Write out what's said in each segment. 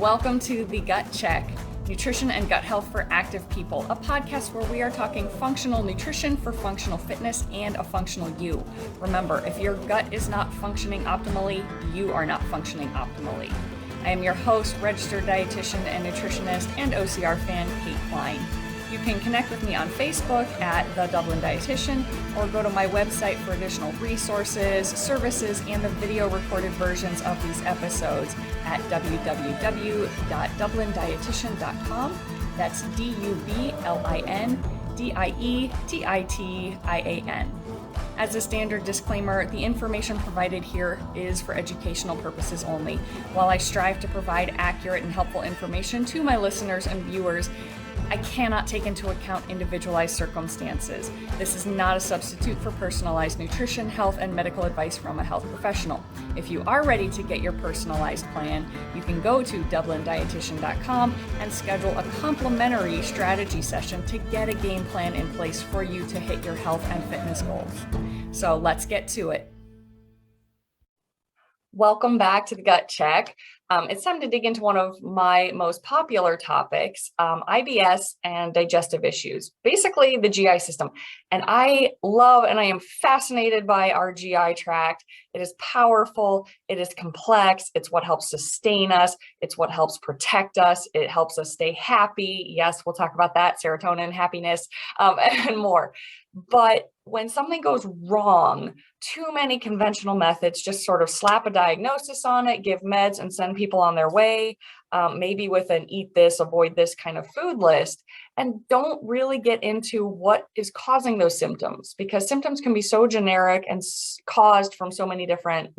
Welcome to The Gut Check, Nutrition and Gut Health for Active People, a podcast where we are talking functional nutrition for functional fitness and a functional you. Remember, if your gut is not functioning optimally, you are not functioning optimally. I am your host, registered dietitian and nutritionist, and OCR fan, Kate Klein. You can connect with me on Facebook at The Dublin Dietitian, or go to my website for additional resources, services, and the video recorded versions of these episodes at www.dublindietitian.com. That's DUBLINDIETITIAN. As a standard disclaimer, the information provided here is for educational purposes only. While I strive to provide accurate and helpful information to my listeners and viewers, I cannot take into account individualized circumstances. This is not a substitute for personalized nutrition, health, and medical advice from a health professional. If you are ready to get your personalized plan, you can go to dublindietitian.com and schedule a complimentary strategy session to get a game plan in place for you to hit your health and fitness goals. So let's get to it. Welcome back to The Gut Check. It's time to dig into one of my most popular topics, IBS and digestive issues, basically the GI system. And I love and I am fascinated by our GI tract. It is powerful. It is complex. It's what helps sustain us. It's what helps protect us. It helps us stay happy. Yes, we'll talk about that, serotonin, happiness, and more. But when something goes wrong, too many conventional methods just sort of slap a diagnosis on it, give meds, and send people on their way, maybe with an eat this, avoid this kind of food list, and don't really get into what is causing those symptoms, because symptoms can be so generic and caused from so many different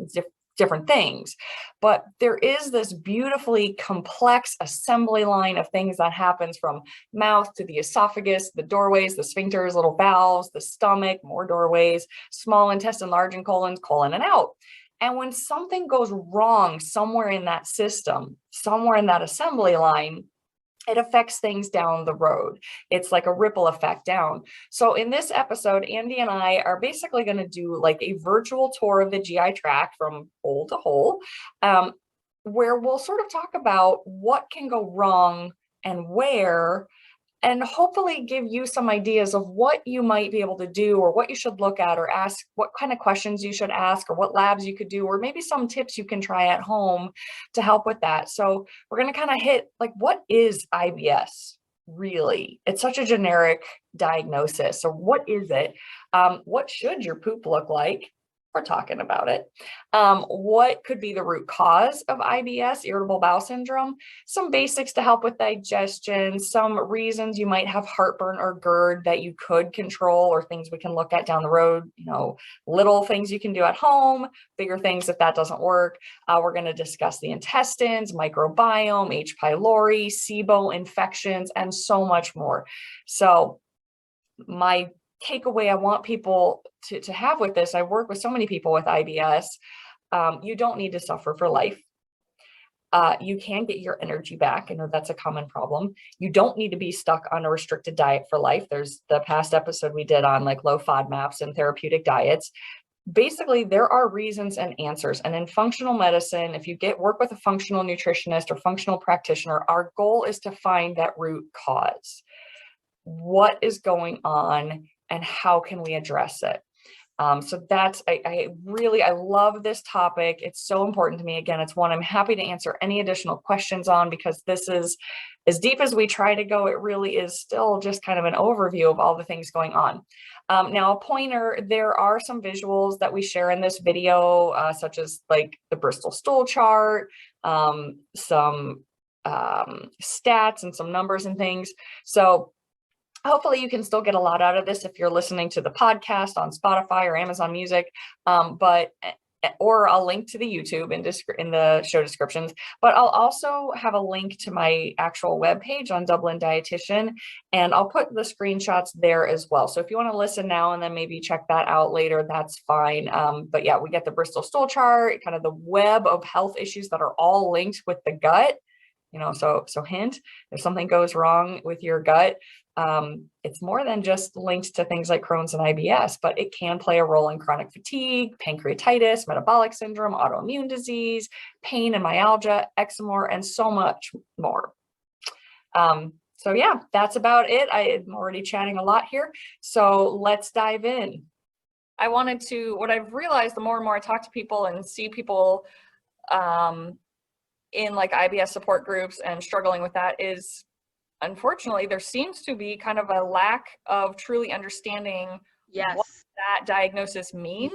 things. But there is this beautifully complex assembly line of things that happens from mouth to the esophagus, the doorways, the sphincters, little valves, the stomach, more doorways, small intestine, large and colon and out. And when something goes wrong somewhere in that system, somewhere in that assembly line, it affects things down the road. It's like a ripple effect down. So in this episode, Andy and I are basically going to do like a virtual tour of the GI tract from hole to hole, where we'll sort of talk about what can go wrong and where, and hopefully give you some ideas of what you might be able to do, or what you should look at or ask, what kind of questions you should ask, or what labs you could do, or maybe some tips you can try at home to help with that. So we're going to kind of hit like, what is IBS really? It's such a generic diagnosis. So what is it? What should your poop look like? We're talking about it. What could be the root cause of IBS, irritable bowel syndrome? Some basics to help with digestion, some reasons you might have heartburn or GERD that you could control, or things we can look at down the road, little things you can do at home, bigger things if that doesn't work. We're going to discuss the intestines, microbiome, H. pylori, SIBO infections, and so much more. So my takeaway I want people to have with this, I work with so many people with IBS. You don't need to suffer for life. You can get your energy back. I know that's a common problem. You don't need to be stuck on a restricted diet for life. There's the past episode we did on like low FODMAPs and therapeutic diets. Basically, there are reasons and answers. And in functional medicine, if you work with a functional nutritionist or functional practitioner, our goal is to find that root cause. What is going on and how can we address it? So that's, I love this topic. It's so important to me. Again, it's one I'm happy to answer any additional questions on, because this is as deep as we try to go. It really is still just kind of an overview of all the things going on. Now, a pointer, there are some visuals that we share in this video, such as like the Bristol stool chart, some stats and some numbers and things. So hopefully you can still get a lot out of this if you're listening to the podcast on Spotify or Amazon Music, or I'll link to the YouTube in the show descriptions, but I'll also have a link to my actual webpage on Dublin Dietitian, and I'll put the screenshots there as well. So if you want to listen now and then maybe check that out later, that's fine. But yeah, we get the Bristol stool chart, kind of the web of health issues that are all linked with the gut. So hint, if something goes wrong with your gut, It's more than just linked to things like Crohn's and IBS, but it can play a role in chronic fatigue, pancreatitis, metabolic syndrome, autoimmune disease, pain and myalgia, eczema, and so much more. So yeah, that's about it. I'm already chatting a lot here, so let's dive in. What I've realized the more and more I talk to people and see people in like IBS support groups and struggling with that is, unfortunately, there seems to be kind of a lack of truly understanding what that diagnosis means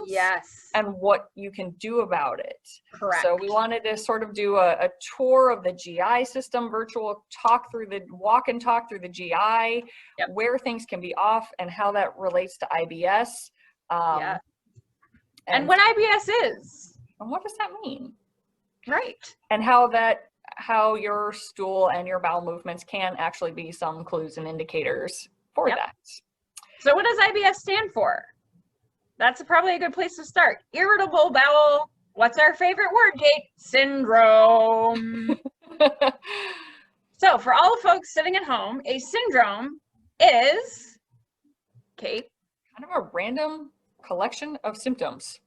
and what you can do about it. Correct. So we wanted to sort of do a tour of the GI system, walk and talk through the GI, where things can be off and how that relates to IBS. And what IBS is. And what does that mean? Right. And how your stool and your bowel movements can actually be some clues and indicators for that. So what does IBS stand for? That's probably a good place to start. Irritable bowel, what's our favorite word, Kate? Syndrome. So for all the folks sitting at home, a syndrome is, Kate? Kind of a random collection of symptoms.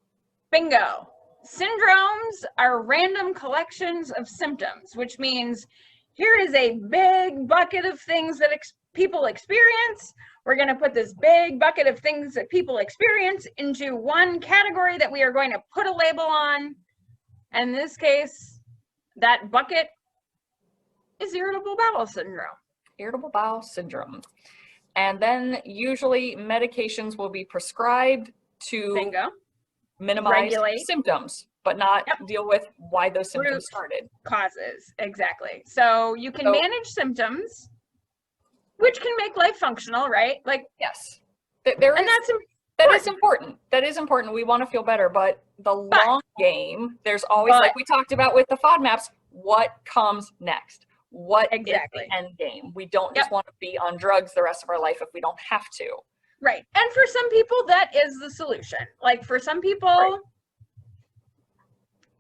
Bingo. Syndromes are random collections of symptoms, which means here is a big bucket of things that people experience. We're going to put this big bucket of things that people experience into one category that we are going to put a label on. And in this case, that bucket is irritable bowel syndrome. Irritable bowel syndrome. And then usually medications will be prescribed to minimize symptoms, but not deal with why those symptoms started. Causes, exactly. So you can manage symptoms, which can make life functional, right? Like, yes, that is important. That is important. We want to feel better, but the long game, there's always, like we talked about with the FODMAPs, what comes next? What is the end game? We don't just want to be on drugs the rest of our life if we don't have to. Right. And for some people, that is the solution. Like for some people,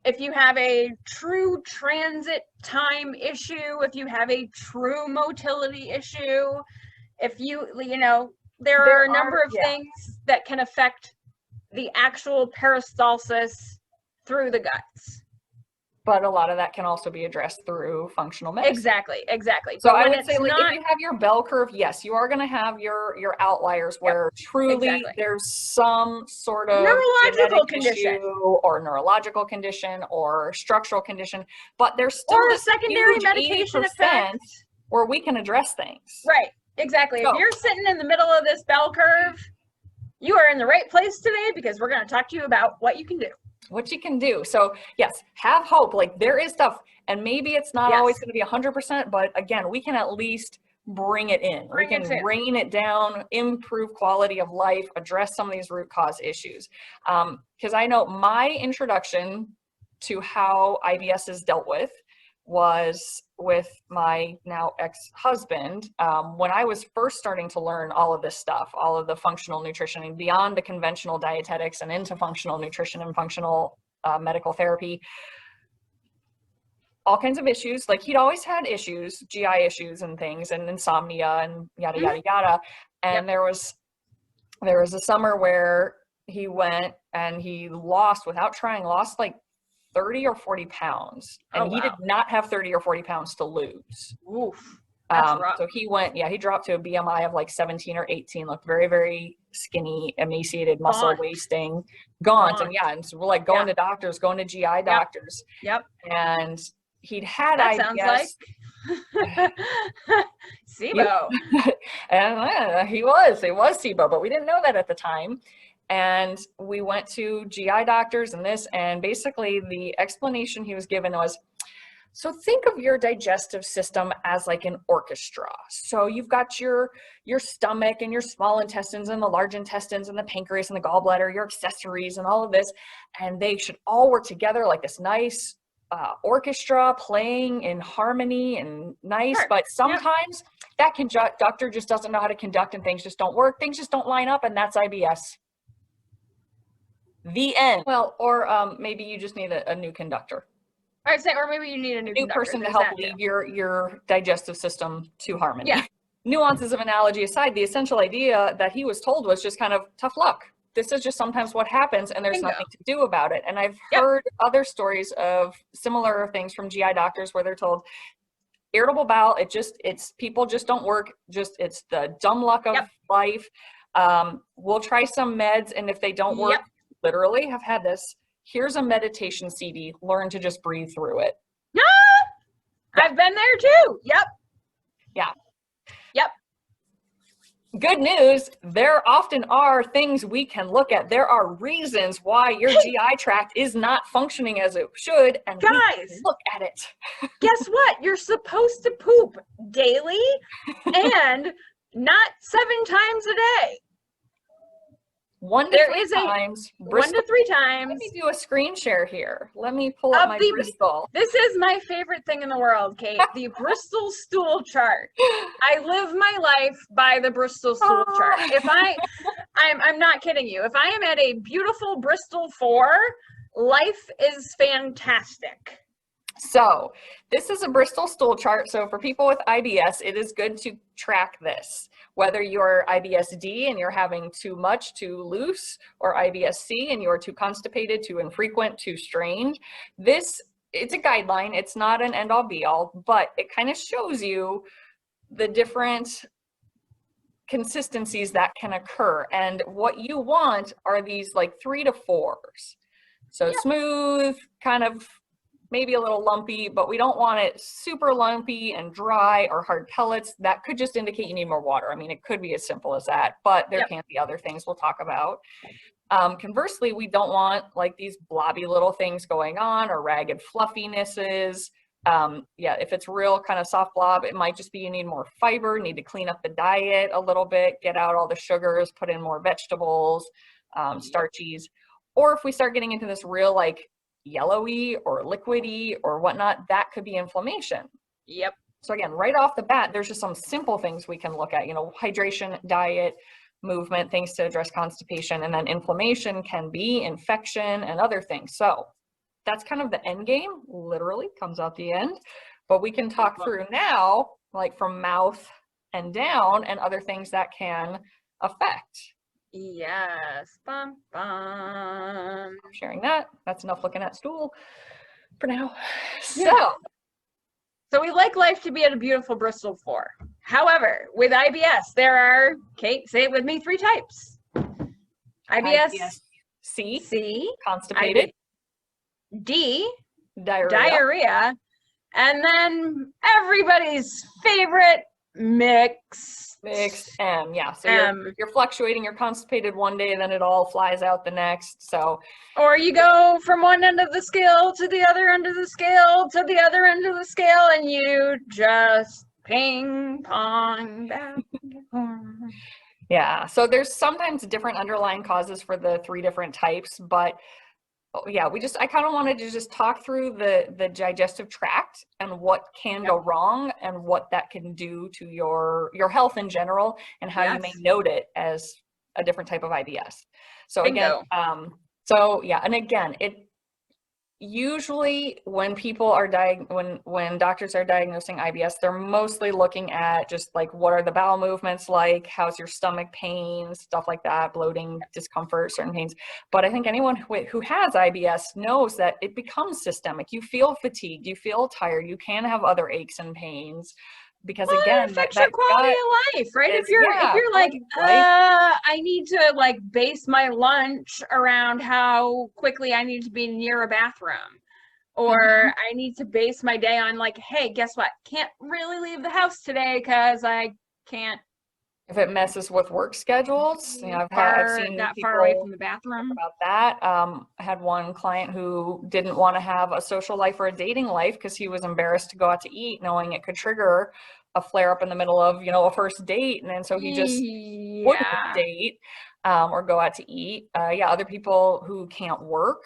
if you have a true transit time issue, if you have a true motility issue, if there are a number of things that can affect the actual peristalsis through the guts. But a lot of that can also be addressed through functional medicine. Exactly. So I would say, like, if you have your bell curve, yes, you are going to have your outliers where truly there's some sort of neurological condition or neurological condition or structural condition, but there's still a secondary medication effect where we can address things. Right. Exactly. So, if you're sitting in the middle of this bell curve, you are in the right place today because we're going to talk to you about what you can do. What you can do. So yes, have hope. Like there is stuff, and maybe it's not always going to be 100%, but again, we can at least bring it in. We can rein it down, improve quality of life, address some of these root cause issues. Because I know my introduction to how IBS is dealt with was with my now ex-husband. When I was first starting to learn all of this stuff, all of the functional nutrition and beyond the conventional dietetics and into functional nutrition and functional medical therapy, all kinds of issues. Like he'd always had issues, GI issues and things, and insomnia and yada, yada, yada. And there was a summer where he went and he lost like 30 or 40 pounds, and he did not have 30 or 40 pounds to lose. Oof. That's rough. So he dropped to a BMI of like 17 or 18, looked very, very skinny, emaciated, muscle wasting, gaunt. And so we're like going to doctors, going to GI doctors. Yep. And he'd had that IBS. Sounds like SIBO. And it was SIBO, but we didn't know that at the time. And we went to GI doctors and basically the explanation he was given was, so think of your digestive system as like an orchestra. So you've got your stomach and your small intestines and the large intestines and the pancreas and the gallbladder, your accessories and all of this, and they should all work together like this nice orchestra playing in harmony and nice. Sure. But sometimes that doctor just doesn't know how to conduct and things just don't work. Things just don't line up, and that's IBS. The end. Well, or maybe you just need a new conductor. I'd say, or maybe you need a new person to help lead your digestive system to harmony. Yeah. nuances of analogy aside, the essential idea that he was told was just kind of tough luck. This is just sometimes what happens and there's Bingo. nothing to do about it. And I've Yep. heard other stories of similar things from GI doctors where they're told irritable bowel, it's people just don't work, it's the dumb luck of Yep. life. We'll try some meds, and if they don't work, Yep. literally have had this, here's a meditation CD, learn to just breathe through it. I've been there too. Yep. Good news, there often are things we can look at. There are reasons why your GI tract is not functioning as it should, and we Guys, can look at it. guess what? You're supposed to poop daily and not 7 times a day. 1 to There 3 is a- times. 1 to 3 Let times. me do a screen share here. Let me pull up Of my the- Bristol. This is my favorite thing in the world, Kate. The Bristol stool chart. I live my life by the Bristol stool chart. If I'm not kidding you. If I am at a beautiful Bristol 4, life is fantastic. So this is a Bristol stool chart. So for people with IBS, it is good to track this. Whether you're IBS-D and you're having too much, too loose, or IBS-C and you're too constipated, too infrequent, too strained. It's a guideline. It's not an end-all be-all, but it kind of shows you the different consistencies that can occur. And what you want are these like 3 to 4s. So Yep. smooth, kind of maybe a little lumpy, but we don't want it super lumpy and dry or hard pellets. That could just indicate you need more water. I mean, it could be as simple as that, but there Yep. can be other things we'll talk about. Conversely, we don't want like these blobby little things going on or ragged fluffinesses. Yeah, if it's real kind of soft blob, it might just be you need more fiber, need to clean up the diet a little bit, get out all the sugars, put in more vegetables, starchies. Or if we start getting into this real like yellowy or liquidy or whatnot, that could be inflammation. Yep. So again, right off the bat, there's just some simple things we can look at, hydration, diet, movement, things to address constipation, and then inflammation can be infection and other things. So that's kind of the end game, literally comes out the end, but we can talk through now, like from mouth and down and other things that can affect. Yes. Bum, bum. I'm sharing that. That's enough looking at stool for now. Yeah. So we like life to be at a beautiful Bristol 4. However, with IBS, there are, Kate, say it with me, 3 types. IBS C, C, constipated, D, diarrhea, diarrhea, and then everybody's favorite mixed M. Yeah, so you're fluctuating, you're constipated one day, then it all flies out the next. So, or you go from one end of the scale to the other end of the scale to the other end of the scale, and you just ping pong back and forth. Yeah, so there's sometimes different underlying causes for the 3 different types, but yeah, I kind of wanted to just talk through the digestive tract and what can go wrong and what that can do to your health in general and how you may note it as a different type of IBS. So Bingo. again, so yeah, and again, it usually when people are when doctors are diagnosing IBS, they're mostly looking at just like what are the bowel movements like, how's your stomach pain, stuff like that, bloating, discomfort, certain pains. But I think anyone who has IBS knows that it becomes systemic. You feel fatigued, you feel tired, you can have other aches and pains. Because again, it affects your quality of life, right? If you're like, I need to like base my lunch around how quickly I need to be near a bathroom, or I need to base my day on like, hey, guess what? Can't really leave the house today because I can't. If it messes with work schedules, I've seen that people far away from the bathroom about that. I had one client who didn't want to have a social life or a dating life because he was embarrassed to go out to eat, knowing it could trigger a flare up in the middle of, a first date. And then so he just wouldn't date or go out to eat. Other people who can't work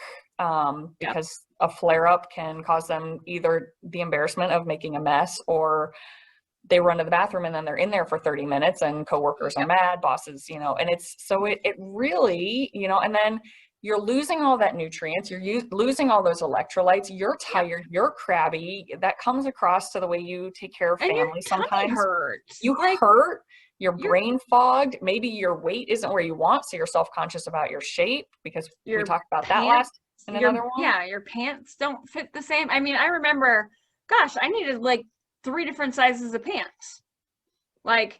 because a flare up can cause them either the embarrassment of making a mess, or they run to the bathroom and then they're in there for 30 minutes and coworkers are mad, bosses, and it's, so it really, and then you're losing all that nutrients, you're losing all those electrolytes, you're tired, you're crabby. That comes across to the way you take care of And your family tummy sometimes. hurts. You Like, hurt, you're you're- brain fogged, maybe your weight isn't where you want, so you're self-conscious about your shape, because we your talked about that pants, last in another one. yeah, your pants don't fit the same. I mean, I remember, gosh, I needed like 3 different sizes of pants. Like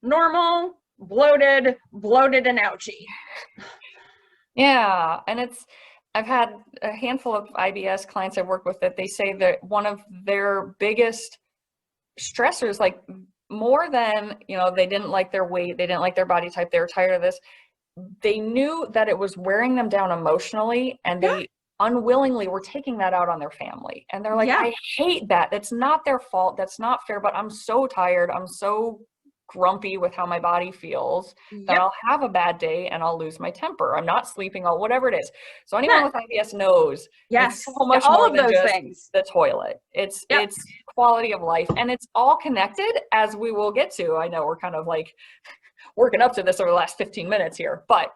normal, bloated, and ouchy. Yeah, and I've had a handful of IBS clients I've worked with that they say that one of their biggest stressors, like more than, they didn't like their weight, they didn't like their body type, they were tired of this. They knew that it was wearing them down emotionally, and they unwillingly were taking that out on their family. And they're like, Yeah. I hate that. That's not their fault. That's not fair, but I'm so tired. I'm so grumpy with how my body feels that Yep. I'll have a bad day and I'll lose my temper. I'm not sleeping, or whatever it is. So anyone Yeah. with IBS knows Yes. it's so much all more of than those just things. the toilet. It's quality of life, and it's all connected, as we will get to. I know we're kind of like working up to this over the last 15 minutes here, but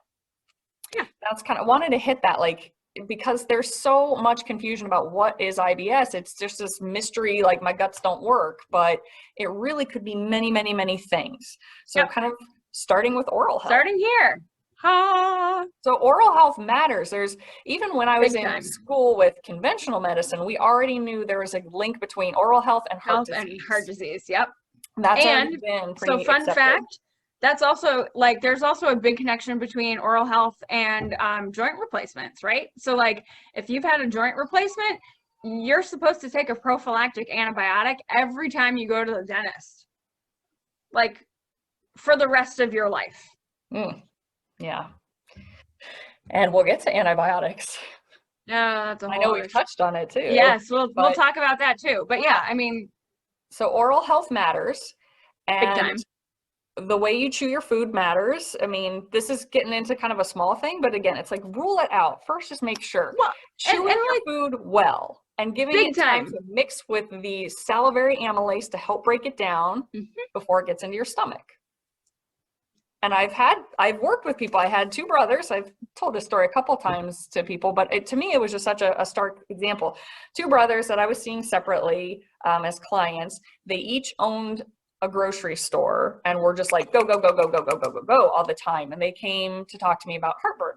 Yeah, that's kind of wanted to hit that, like, because there's so much confusion about what is IBS. It's just this mystery, like my guts don't work, but it really could be many, many, many things. So kind of starting with oral health. Starting here. So oral health matters. There's, even when I was Big in time. school with conventional medicine, we already knew there was a link between oral health and heart disease. And heart disease. Yep. That's And already been pretty so fun accepted. fact, that's also like, there's also a big connection between oral health and joint replacements, right? So like if you've had a joint replacement, you're supposed to take a prophylactic antibiotic every time you go to the dentist, like for the rest of your life. Yeah. And we'll get to antibiotics. Yeah, that's a whole I know we've touched on it too. Yes, we'll talk about that too. But yeah, I mean, so oral health matters, and big time. The way you chew your food matters. I mean, this is getting into kind of a small thing, but again, it's like, rule it out. First, just make sure. Well, chewing your food well and giving it time to mix with the salivary amylase to help break it down before it gets into your stomach. And I've worked with people. I had 2 brothers. I've told this story a couple times to people, but to me, it was just such a stark example. 2 brothers that I was seeing separately as clients. They each owned a grocery store and were just like, go, go, go, go, go, go, go, go, go all the time. And they came to talk to me about heartburn.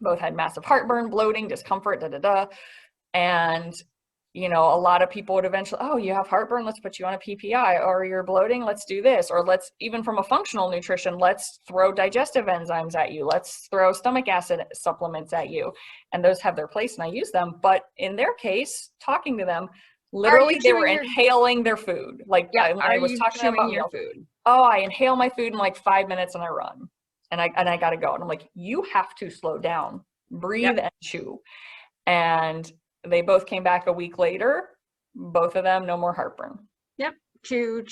Both had massive heartburn, bloating, discomfort, And a lot of people would eventually, oh, you have heartburn, let's put you on a PPI, or you're bloating, let's do this, or let's, even from a functional nutrition, let's throw digestive enzymes at you, let's throw stomach acid supplements at you. And those have their place and I use them. But in their case, talking to them, literally they were inhaling their food. Like when I was talking about your food. Oh, I inhale my food in like 5 minutes and I run. And I gotta go. And I'm like, you have to slow down, breathe and chew. And they both came back a week later, both of them, no more heartburn. Yep. Chew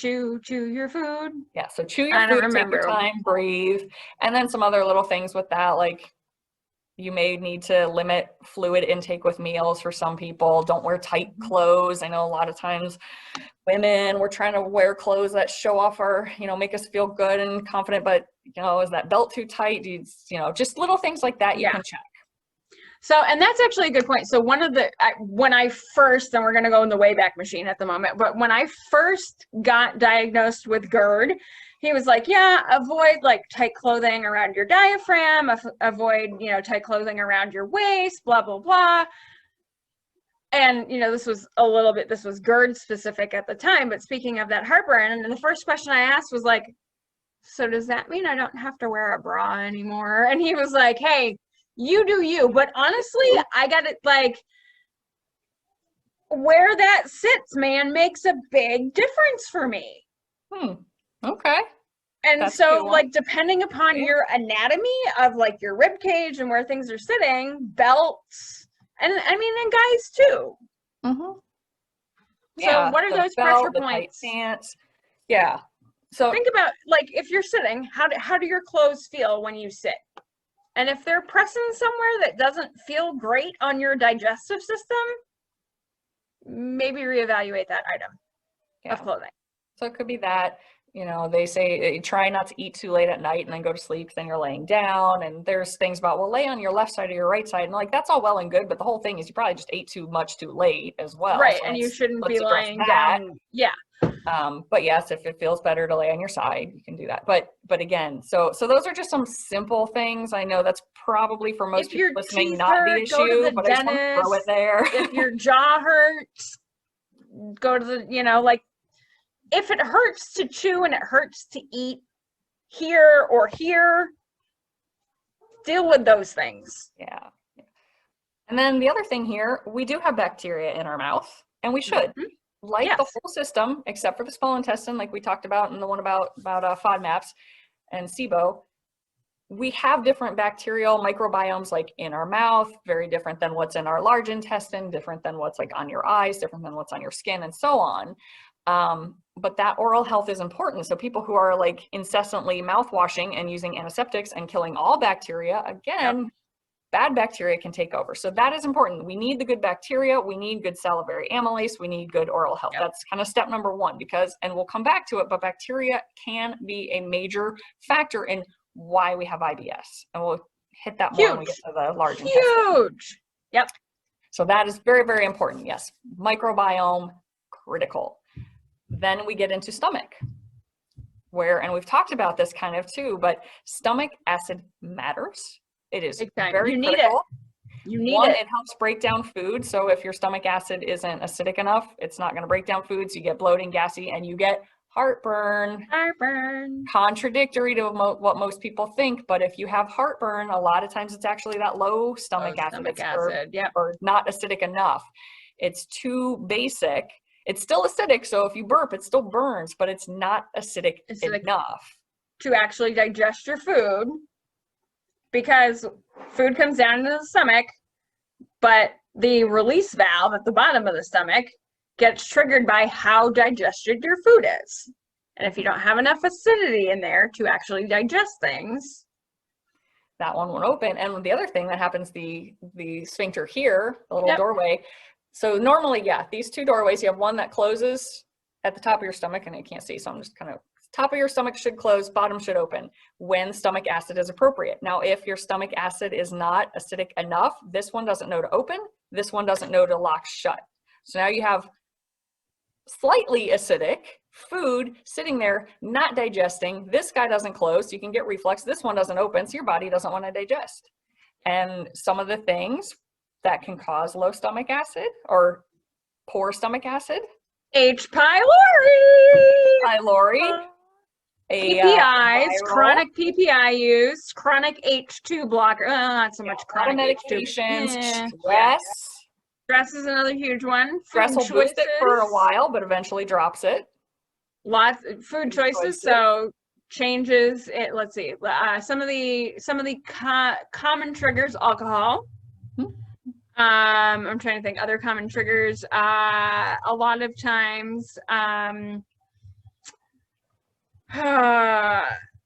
your food. Yeah, so chew your food, take your time, breathe. And then some other little things with that, like you may need to limit fluid intake with meals for some people. Don't wear tight clothes. I know a lot of times women, we're trying to wear clothes that show off our, make us feel good and confident, but is that belt too tight? Just little things like that you can check. So, and that's actually a good point. So one of the, when I first, and we're going to go in the Wayback Machine at the moment, but when I first got diagnosed with GERD, he was like, yeah, avoid like tight clothing around your diaphragm, avoid, tight clothing around your waist, blah, blah, blah. And, this was GERD specific at the time, but speaking of that heartburn, and the first question I asked was like, so does that mean I don't have to wear a bra anymore? And he was like, hey, you do you. But honestly, I got it, like, where that sits, man, makes a big difference for me. Okay. And that's so, like, depending upon your anatomy of, like, your rib cage and where things are sitting, belts, and I mean, and guys too. So what are those pressure points? Tight pants. Yeah. So think about, like, if you're sitting, how do your clothes feel when you sit? And if they're pressing somewhere that doesn't feel great on your digestive system, maybe reevaluate that item of clothing. So it could be that. You know, they say try not to eat too late at night and then go to sleep, 'cause then you're laying down. And there's things about, well, lay on your left side or your right side. And like, that's all well and good, but the whole thing is you probably just ate too much too late as well. Right, So and you shouldn't be let's address lying that. down. Yeah. But yes, if it feels better to lay on your side, you can do that. But again, so those are just some simple things. I know that's probably for most If people your listening teeth not the hurt, go to issue, the but I just want to throw it dentist. there. If your jaw hurts, go to the, you know, like if it hurts to chew and it hurts to eat here or here, deal with those things. Yeah. And then the other thing here, we do have bacteria in our mouth, and we should. Mhm. Like the Yes. whole system, except for the small intestine, like we talked about in the one about FODMAPs and SIBO, we have different bacterial microbiomes like in our mouth, very different than what's in our large intestine, different than what's like on your eyes, different than what's on your skin, and so on. But that oral health is important. So people who are like incessantly mouth washing and using antiseptics and killing all bacteria, again, bad bacteria can take over. So that is important. We need the good bacteria. We need good salivary amylase. We need good oral health. Yep. That's kind of step number one, because, and we'll come back to it, but bacteria can be a major factor in why we have IBS. And we'll hit that more when we get to the large intestine. Huge. Yep. So that is very, very important. Yes. Microbiome, critical. Then we get into stomach, where, and we've talked about this kind of too, but stomach acid matters. It is very critical. You need One, it. it helps break down food. So if your stomach acid isn't acidic enough, it's not going to break down food. So you get bloating, gassy, and you get heartburn. Heartburn. Contradictory to what most people think, but if you have heartburn, a lot of times it's actually that low stomach acid, or not acidic enough. It's too basic. It's still acidic, so if you burp, it still burns, but it's not acidic enough to actually digest your food, because food comes down into the stomach, but the release valve at the bottom of the stomach gets triggered by how digested your food is. And if you don't have enough acidity in there to actually digest things, that one won't open. And the other thing that happens, the sphincter here, the little doorway. So normally, yeah, these two doorways, you have one that closes at the top of your stomach, and I can't see, so I'm just kind of, top of your stomach should close, bottom should open when stomach acid is appropriate. Now, if your stomach acid is not acidic enough, this one doesn't know to open, this one doesn't know to lock shut. So now you have slightly acidic food sitting there, not digesting. This guy doesn't close, so you can get reflux. This one doesn't open, so your body doesn't want to digest. And some of the things that can cause low stomach acid or poor stomach acid: H. pylori, PPIs, chronic PPI use, chronic H2 blocker. Not so much chronic medications, stress. Stress is another huge one. Stress will boost it for a while, but eventually drops it. Lots of food choices. So changes it. Let's see. Some of the common triggers: alcohol. I'm trying to think other common triggers. A lot of times,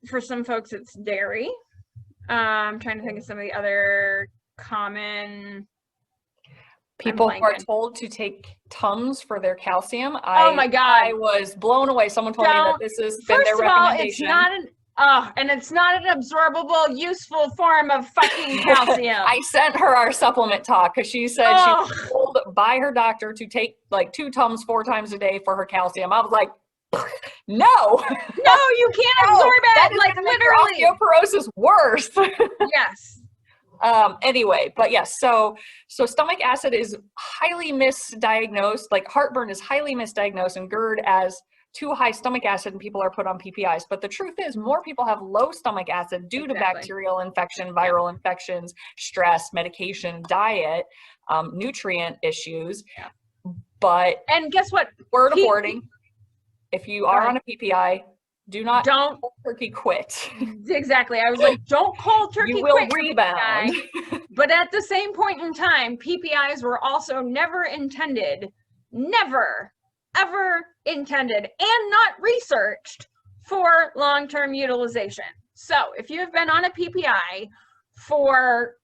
for some folks, it's dairy. I'm trying to think of some of the other common. People who are told to take Tums for their calcium. Oh my God. I was blown away. Someone told me that this has been their recommendation. First of all, it's not an absorbable, useful form of fucking calcium. I sent her our supplement talk because she said she was told by her doctor to take like 2 Tums 4 times a day for her calcium. I was like, no. No, you can't absorb it. That is like literally your osteoporosis worse. Yes. Anyway, but yes, so stomach acid is highly misdiagnosed. Like heartburn is highly misdiagnosed and GERD as too high stomach acid, and people are put on PPIs. But the truth is, more people have low stomach acid due to bacterial infection, viral infections, stress, medication, diet, nutrient issues. And guess what? Word of warning: if you are on a PPI, don't cold turkey quit. Exactly. I was like, don't cold turkey quit. You will rebound. But at the same point in time, PPIs were also never ever intended and not researched for long-term utilization. So if you have been on a PPI for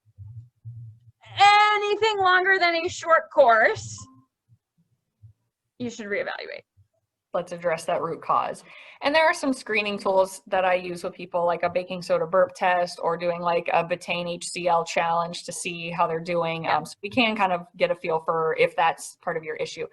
anything longer than a short course, you should reevaluate. let's address that root cause. And there are some screening tools that I use with people, like a baking soda burp test or doing like a betaine HCl challenge to see how they're doing. So we can kind of get a feel for if that's part of your issue.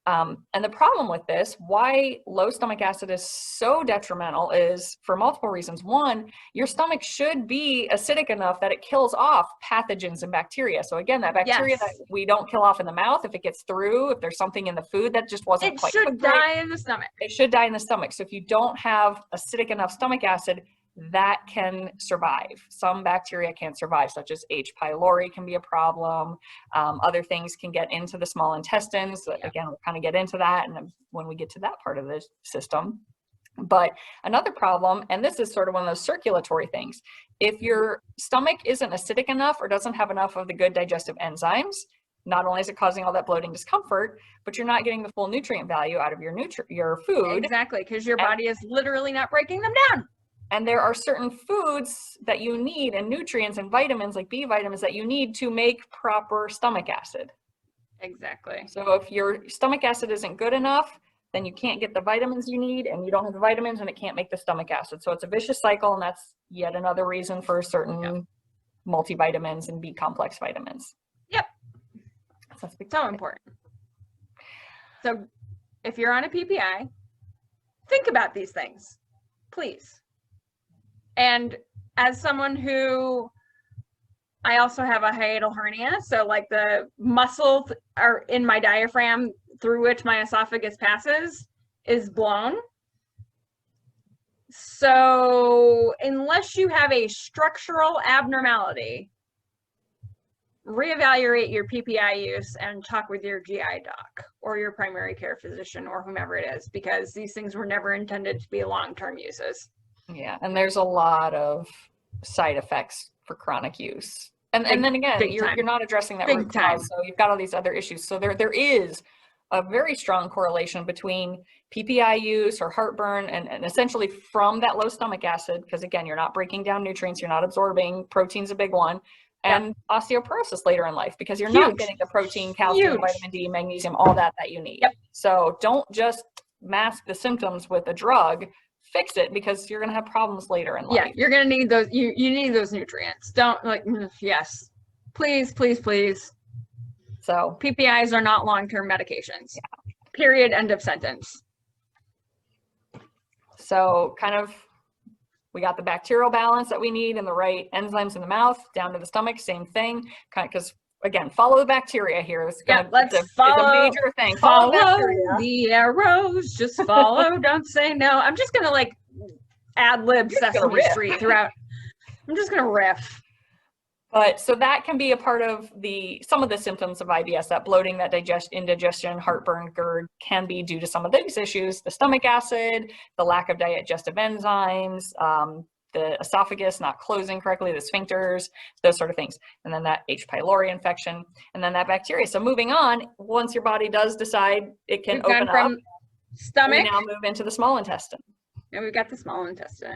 And the problem with this, why low stomach acid is so detrimental, is for multiple reasons. One, your stomach should be acidic enough that it kills off pathogens and bacteria. So again, that bacteria that we don't kill off in the mouth, if it gets through, if there's something in the food that just wasn't It quite should die in the stomach. It should die in the stomach. So if you don't have acidic enough stomach acid, that can survive. Some bacteria can't survive, such as H. pylori can be a problem. Other things can get into the small intestines. Again, we'll kind of get into that and when we get to that part of the system. But another problem, and this is sort of one of those circulatory things, if your stomach isn't acidic enough or doesn't have enough of the good digestive enzymes, not only is it causing all that bloating discomfort, but you're not getting the full nutrient value out of your food. Exactly, because your body is literally not breaking them down. And there are certain foods that you need and nutrients and vitamins like B vitamins that you need to make proper stomach acid. Exactly. So if your stomach acid isn't good enough, then you can't get the vitamins you need, and you don't have the vitamins and it can't make the stomach acid. So it's a vicious cycle, and that's yet another reason for certain multivitamins and B complex vitamins. Yep. So that's so important. So if you're on a PPI, think about these things, please. And as someone who, I also have a hiatal hernia, so like the muscle are in my diaphragm through which my esophagus passes is blown. So unless you have a structural abnormality, reevaluate your PPI use and talk with your GI doc or your primary care physician or whomever it is, because these things were never intended to be long-term uses. Yeah, and there's a lot of side effects for chronic use. And then again, you're not addressing that root cause, so you've got all these other issues. So there is a very strong correlation between PPI use or heartburn and essentially from that low stomach acid, because again, you're not breaking down nutrients, you're not absorbing, protein's a big one, and osteoporosis later in life, because you're not getting the protein, calcium, vitamin D, magnesium, all that you need. So don't just mask the symptoms with a drug. Fix it, because you're going to have problems later in life. Yeah, you're going to need those. You need those nutrients. Don't yes, please, please, please. So PPIs are not long-term medications. Period. End of sentence. So kind of, we got the bacterial balance that we need and the right enzymes in the mouth, down to the stomach, same thing. Kind of, because again, follow the bacteria here. It's it's a major thing. Follow the arrows. Just follow. Don't say no. I'm just gonna like ad lib Sesame Street throughout. I'm just gonna riff. But so that can be a part of some of the symptoms of IBS. That bloating, that indigestion, heartburn, GERD can be due to some of these issues: the stomach acid, the lack of digestive enzymes, the esophagus not closing correctly, the sphincters, those sort of things. And then that H. pylori infection, and then that bacteria. So moving on, once your body does decide it can open up, stomach, we now move into the small intestine. And we've got the small intestine,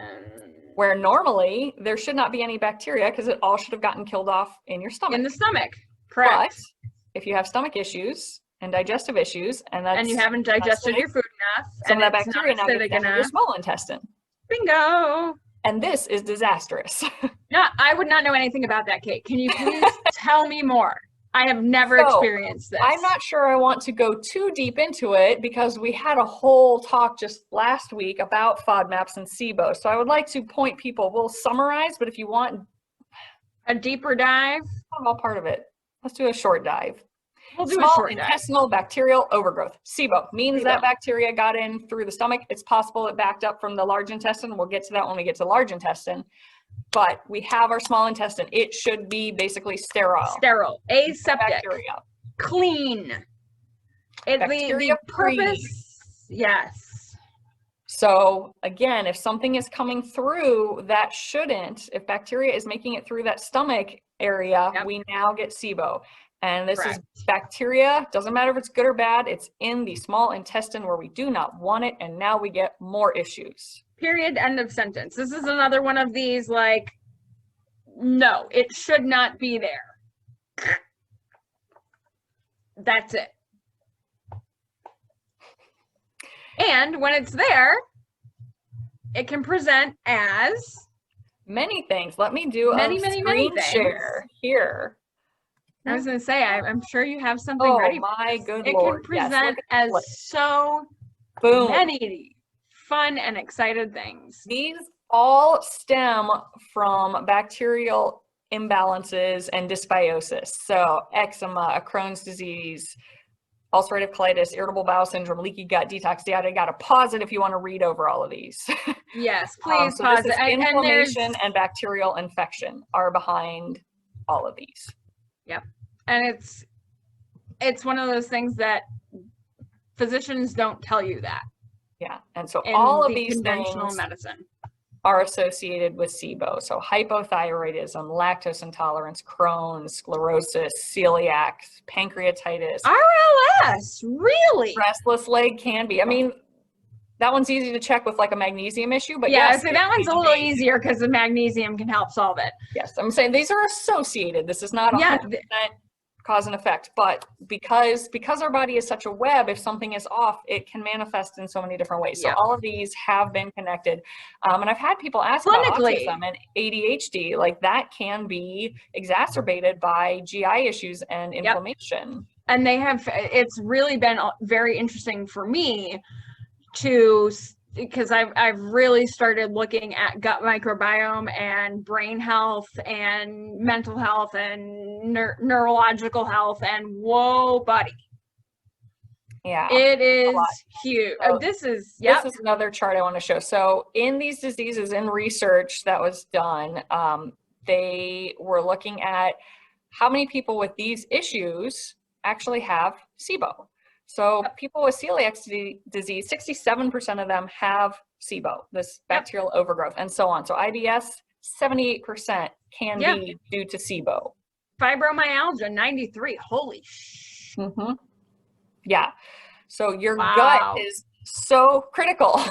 where normally there should not be any bacteria, because it all should have gotten killed off in your stomach. In the stomach, correct. But if you have stomach issues and digestive issues, and you haven't digested your food enough, some of that bacteria now gets down to your small intestine. Bingo. And this is disastrous. No, I would not know anything about that, Kate. Can you please tell me more? I have never experienced this. I'm not sure I want to go too deep into it, because we had a whole talk just last week about FODMAPs and SIBO. So I would like to point people, we'll summarize, but if you want a deeper dive, I'm all part of it. Let's do a short dive. We'll do Small a short intestinal bacterial overgrowth. SIBO means that bacteria got in through the stomach. It's possible it backed up from the large intestine. We'll get to that when we get to the large intestine. But we have our small intestine. It should be basically sterile. Sterile, aseptic, bacteria. Clean. The purpose, yes. So again, if something is coming through that shouldn't, if bacteria is making it through that stomach area, we now get SIBO. And this is bacteria, doesn't matter if it's good or bad, it's in the small intestine where we do not want it, and now we get more issues. Period, end of sentence. This is another one of these, like, no, it should not be there. That's it. And when it's there, it can present as many things. Let me do many a things. screen share here. I was going to say, I'm sure you have something Oh ready. my good It Lord. can Yes, present look at as this. so Boom. many fun and excited things. These all stem from bacterial imbalances and dysbiosis. So eczema, a Crohn's disease, ulcerative colitis, irritable bowel syndrome, leaky gut, detox, yada, yada. Pause it if you want to read over all of these. Yes, please So pause this is it. inflammation and bacterial infection are behind all of these. Yep. And it's one of those things that physicians don't tell you that Yeah, and so in all of the these conventional things medicine. are associated with SIBO. So hypothyroidism, lactose intolerance, Crohn's, sclerosis, celiac, pancreatitis. RLS, really? Restless leg can be. I mean, that one's easy to check with like a magnesium issue, but Yeah, yes, so that one's a little easier because the magnesium can help solve it. Yes, I'm saying these are associated. This is not 100% cause and effect, but because our body is such a web, if something is off, it can manifest in so many different ways. So all of these have been connected. And I've had people ask about autism and ADHD, like that can be exacerbated by GI issues and inflammation. And it's really been very interesting for me because I've really started looking at gut microbiome and brain health and mental health and neurological health, and whoa, buddy. Yeah. It is huge. This is another chart I want to show. So in these diseases, in research that was done, they were looking at how many people with these issues actually have SIBO. So people with celiac disease, 67% of them have SIBO, this bacterial overgrowth, and so on. So IBS, 78% can be due to SIBO. Fibromyalgia, 93. Holy sh! Yeah. So your gut is so critical.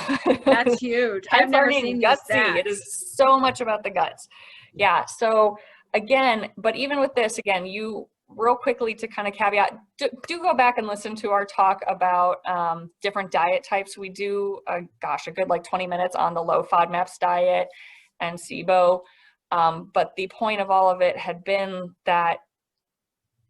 That's huge. I've never seen these stats. It is so much about the guts. Yeah. So again, but even with this, again, you real quickly to kind of caveat, do go back and listen to our talk about different diet types. We do, a good like 20 minutes on the low FODMAPs diet and SIBO. But the point of all of it had been that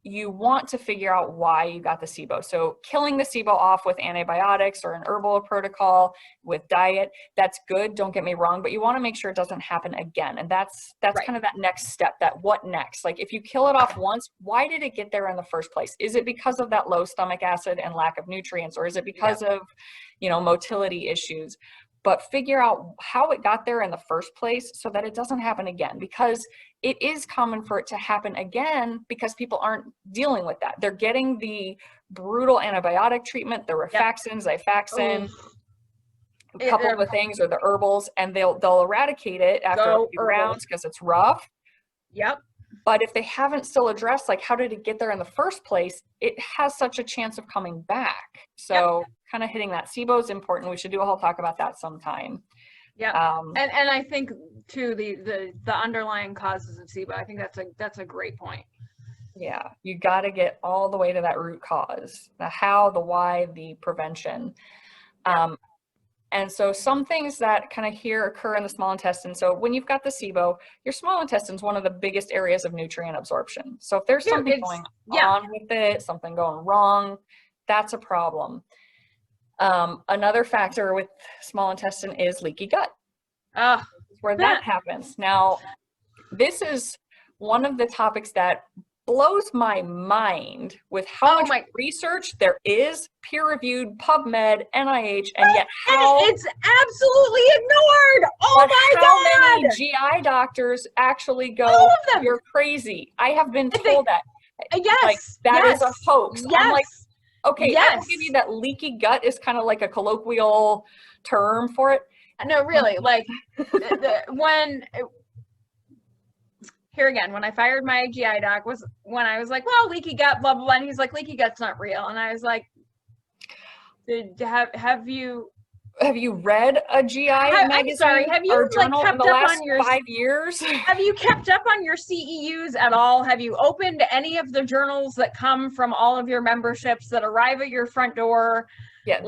you want to figure out why you got the SIBO. So killing the SIBO off with antibiotics or an herbal protocol with diet, that's good, don't get me wrong, but you want to make sure it doesn't happen again. And that's kind of that next step, that what next? Like if you kill it off once, why did it get there in the first place? Is it because of that low stomach acid and lack of nutrients, or is it because of, motility issues? But figure out how it got there in the first place so that it doesn't happen again, because it is common for it to happen again because people aren't dealing with that. They're getting the brutal antibiotic treatment, the rifaxin, Xifaxin, coupled with things, or the herbals, and they'll eradicate it after a few rounds because it's rough. Yep. But if they haven't still addressed, like, how did it get there in the first place, it has such a chance of coming back. So kind of hitting that. SIBO is important. We should do a whole talk about that sometime. Yeah. And I think too, the underlying causes of SIBO, I think that's a great point. Yeah. You got to get all the way to that root cause, the how, the why, the prevention. And so some things that kind of here occur in the small intestine. So when you've got the SIBO, your small intestine is one of the biggest areas of nutrient absorption. So if there's something going on with it, something going wrong, that's a problem. Another factor with small intestine is leaky gut. Where that happens. Now, this is one of the topics that blows my mind with how much research there is, peer-reviewed, PubMed, NIH, and yet it's absolutely ignored. Oh my God! How many GI doctors actually go, "You're crazy"? I have been told that. That is a hoax. I'm like, okay, I will give you that leaky gut is kind of like a colloquial term for it. No, really, like when I fired my GI doc was when I was like, well, leaky gut, blah, blah, blah. And he's like, leaky gut's not real. And I was like, have you read a GI magazine have you or journal kept in the up last on your 5 years? Have you kept up on your CEUs at all? Have you opened any of the journals that come from all of your memberships that arrive at your front door? Yeah,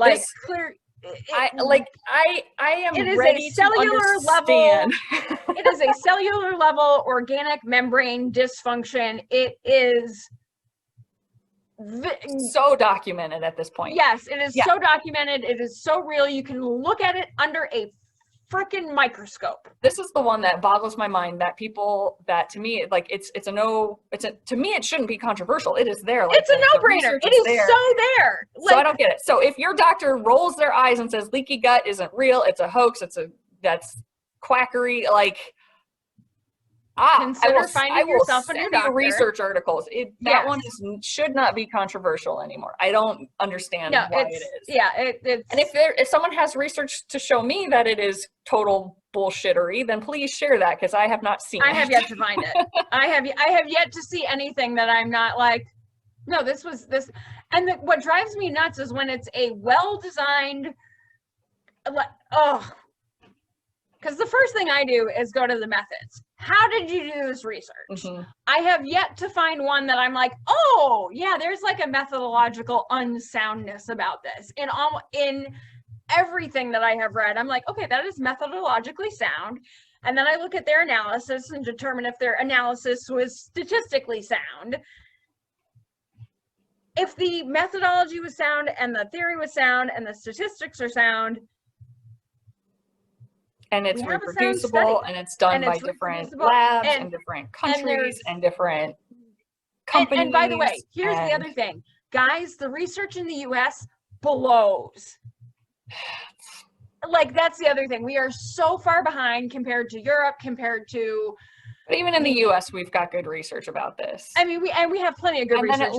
I am it is ready a cellular to level. understand. It is a cellular level organic membrane dysfunction. It is so documented at this point. Yes, it is so documented. It is so real. You can look at it under a freaking microscope. This is the one that boggles my mind, that people, that to me, like, to me, it shouldn't be controversial. It is there. Like, it's a no-brainer. It is there. So there. So I don't get it. So if your doctor rolls their eyes and says leaky gut isn't real, it's a hoax, that's quackery, like, consider finding yourself a new doctor. Research articles. That one should not be controversial anymore. I don't understand why it is. Yeah, and if someone has research to show me that it is total bullshittery, then please share that, because I have not seen it. I have yet to find it. I have yet to see anything that I'm not like, no, this was this. And what drives me nuts is when it's a well-designed, because the first thing I do is go to the methods. How did you do this research? Mm-hmm. I have yet to find one that I'm like, oh, yeah, there's like a methodological unsoundness about this. In everything that I have read, I'm like, okay, that is methodologically sound. And then I look at their analysis and determine if their analysis was statistically sound. If the methodology was sound and the theory was sound and the statistics are sound, and it's reproducible, and it's done by different labs and different countries and different companies. And by the way, here's the other thing. Guys, the research in the US blows. Like, that's the other thing. We are so far behind compared to Europe, compared to... But even in the US, we've got good research about this. I mean, we have plenty of good research. And then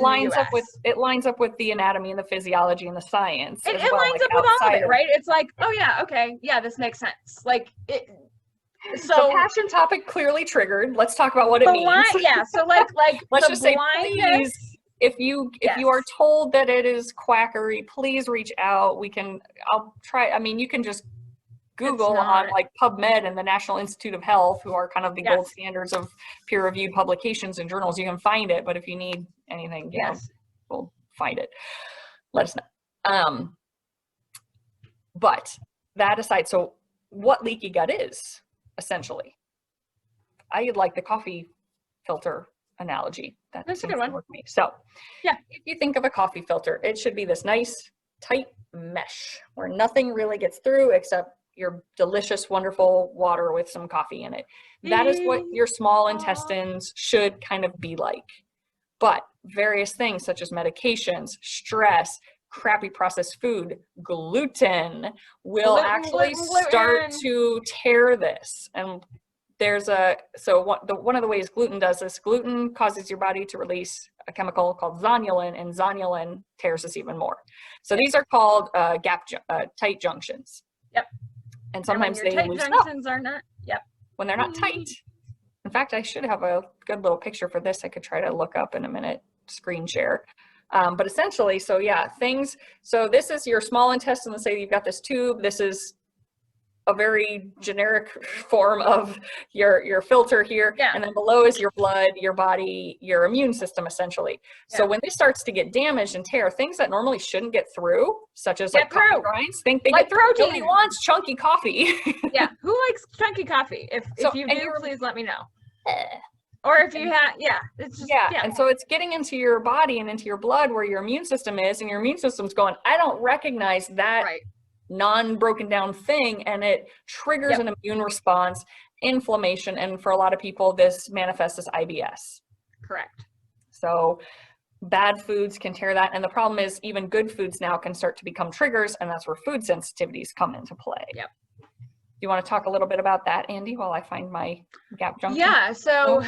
it lines up with the anatomy and the physiology and the science. It lines up with all of it, right? It's like, oh yeah, okay, yeah, this makes sense. Like it. So passion topic clearly triggered. Let's talk about what it means. Yeah. So like let's just say, please, if you are told that it is quackery, please reach out. I'll try. I mean, you can just Google on like PubMed and the National Institute of Health, who are kind of the gold standards of peer-reviewed publications and journals. You can find it, but if you need anything, we'll find it. Let us know. But that aside, so what leaky gut is, essentially, I like the coffee filter analogy. That's a good one. With me. So if you think of a coffee filter, it should be this nice, tight mesh where nothing really gets through except your delicious, wonderful water with some coffee in it. That is what your small intestines should kind of be like. But various things such as medications, stress, crappy processed food, gluten will actually start to tear this. And there's one of the ways gluten does this, gluten causes your body to release a chemical called zonulin, and zonulin tears this even more. So these are called tight junctions. Yep. And sometimes they loosen up when they're not tight. In fact, I should have a good little picture for this. I could try to look up in a minute, screen share. But essentially, so this is your small intestine. Let's say you've got this tube. This is a very generic form of your filter here. Yeah. And then below is your blood, your body, your immune system, essentially. Yeah. So when this starts to get damaged and tear, things that normally shouldn't get through, such as like coffee grinds, they get through. Nobody wants chunky coffee. Yeah. Who likes chunky coffee? If you do, please let me know. Or if you have, it's just, And so it's getting into your body and into your blood where your immune system is, and your immune system's going, I don't recognize that non-broken down thing, and it triggers an immune response, inflammation, and for a lot of people this manifests as IBS. Correct. So bad foods can tear that, and the problem is even good foods now can start to become triggers, and that's where food sensitivities come into play. Yep. You want to talk a little bit about that, Andy, while I find my gap junction? Yeah, so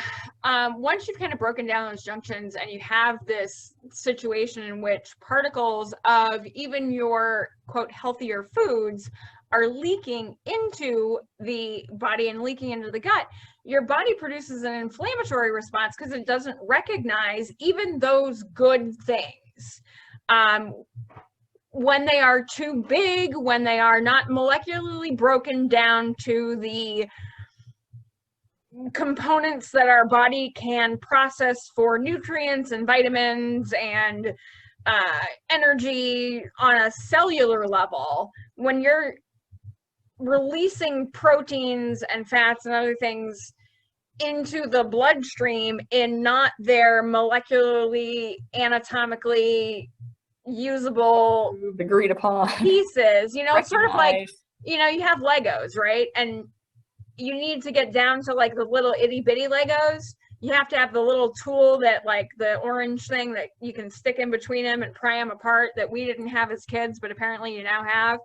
once you've kind of broken down those junctions and you have this situation in which particles of even your, quote, healthier foods are leaking into the body and leaking into the gut, your body produces an inflammatory response because it doesn't recognize even those good things. When they are too big, when they are not molecularly broken down to the components that our body can process for nutrients and vitamins and energy on a cellular level when you're releasing proteins and fats and other things into the bloodstream in not their molecularly, anatomically usable Agreed upon. pieces. It's sort of like, Recognized. you have Legos, right? And you need to get down to like the little itty bitty Legos. You have to have the little tool that, like the orange thing that you can stick in between them and pry them apart, that we didn't have as kids, but apparently you now have.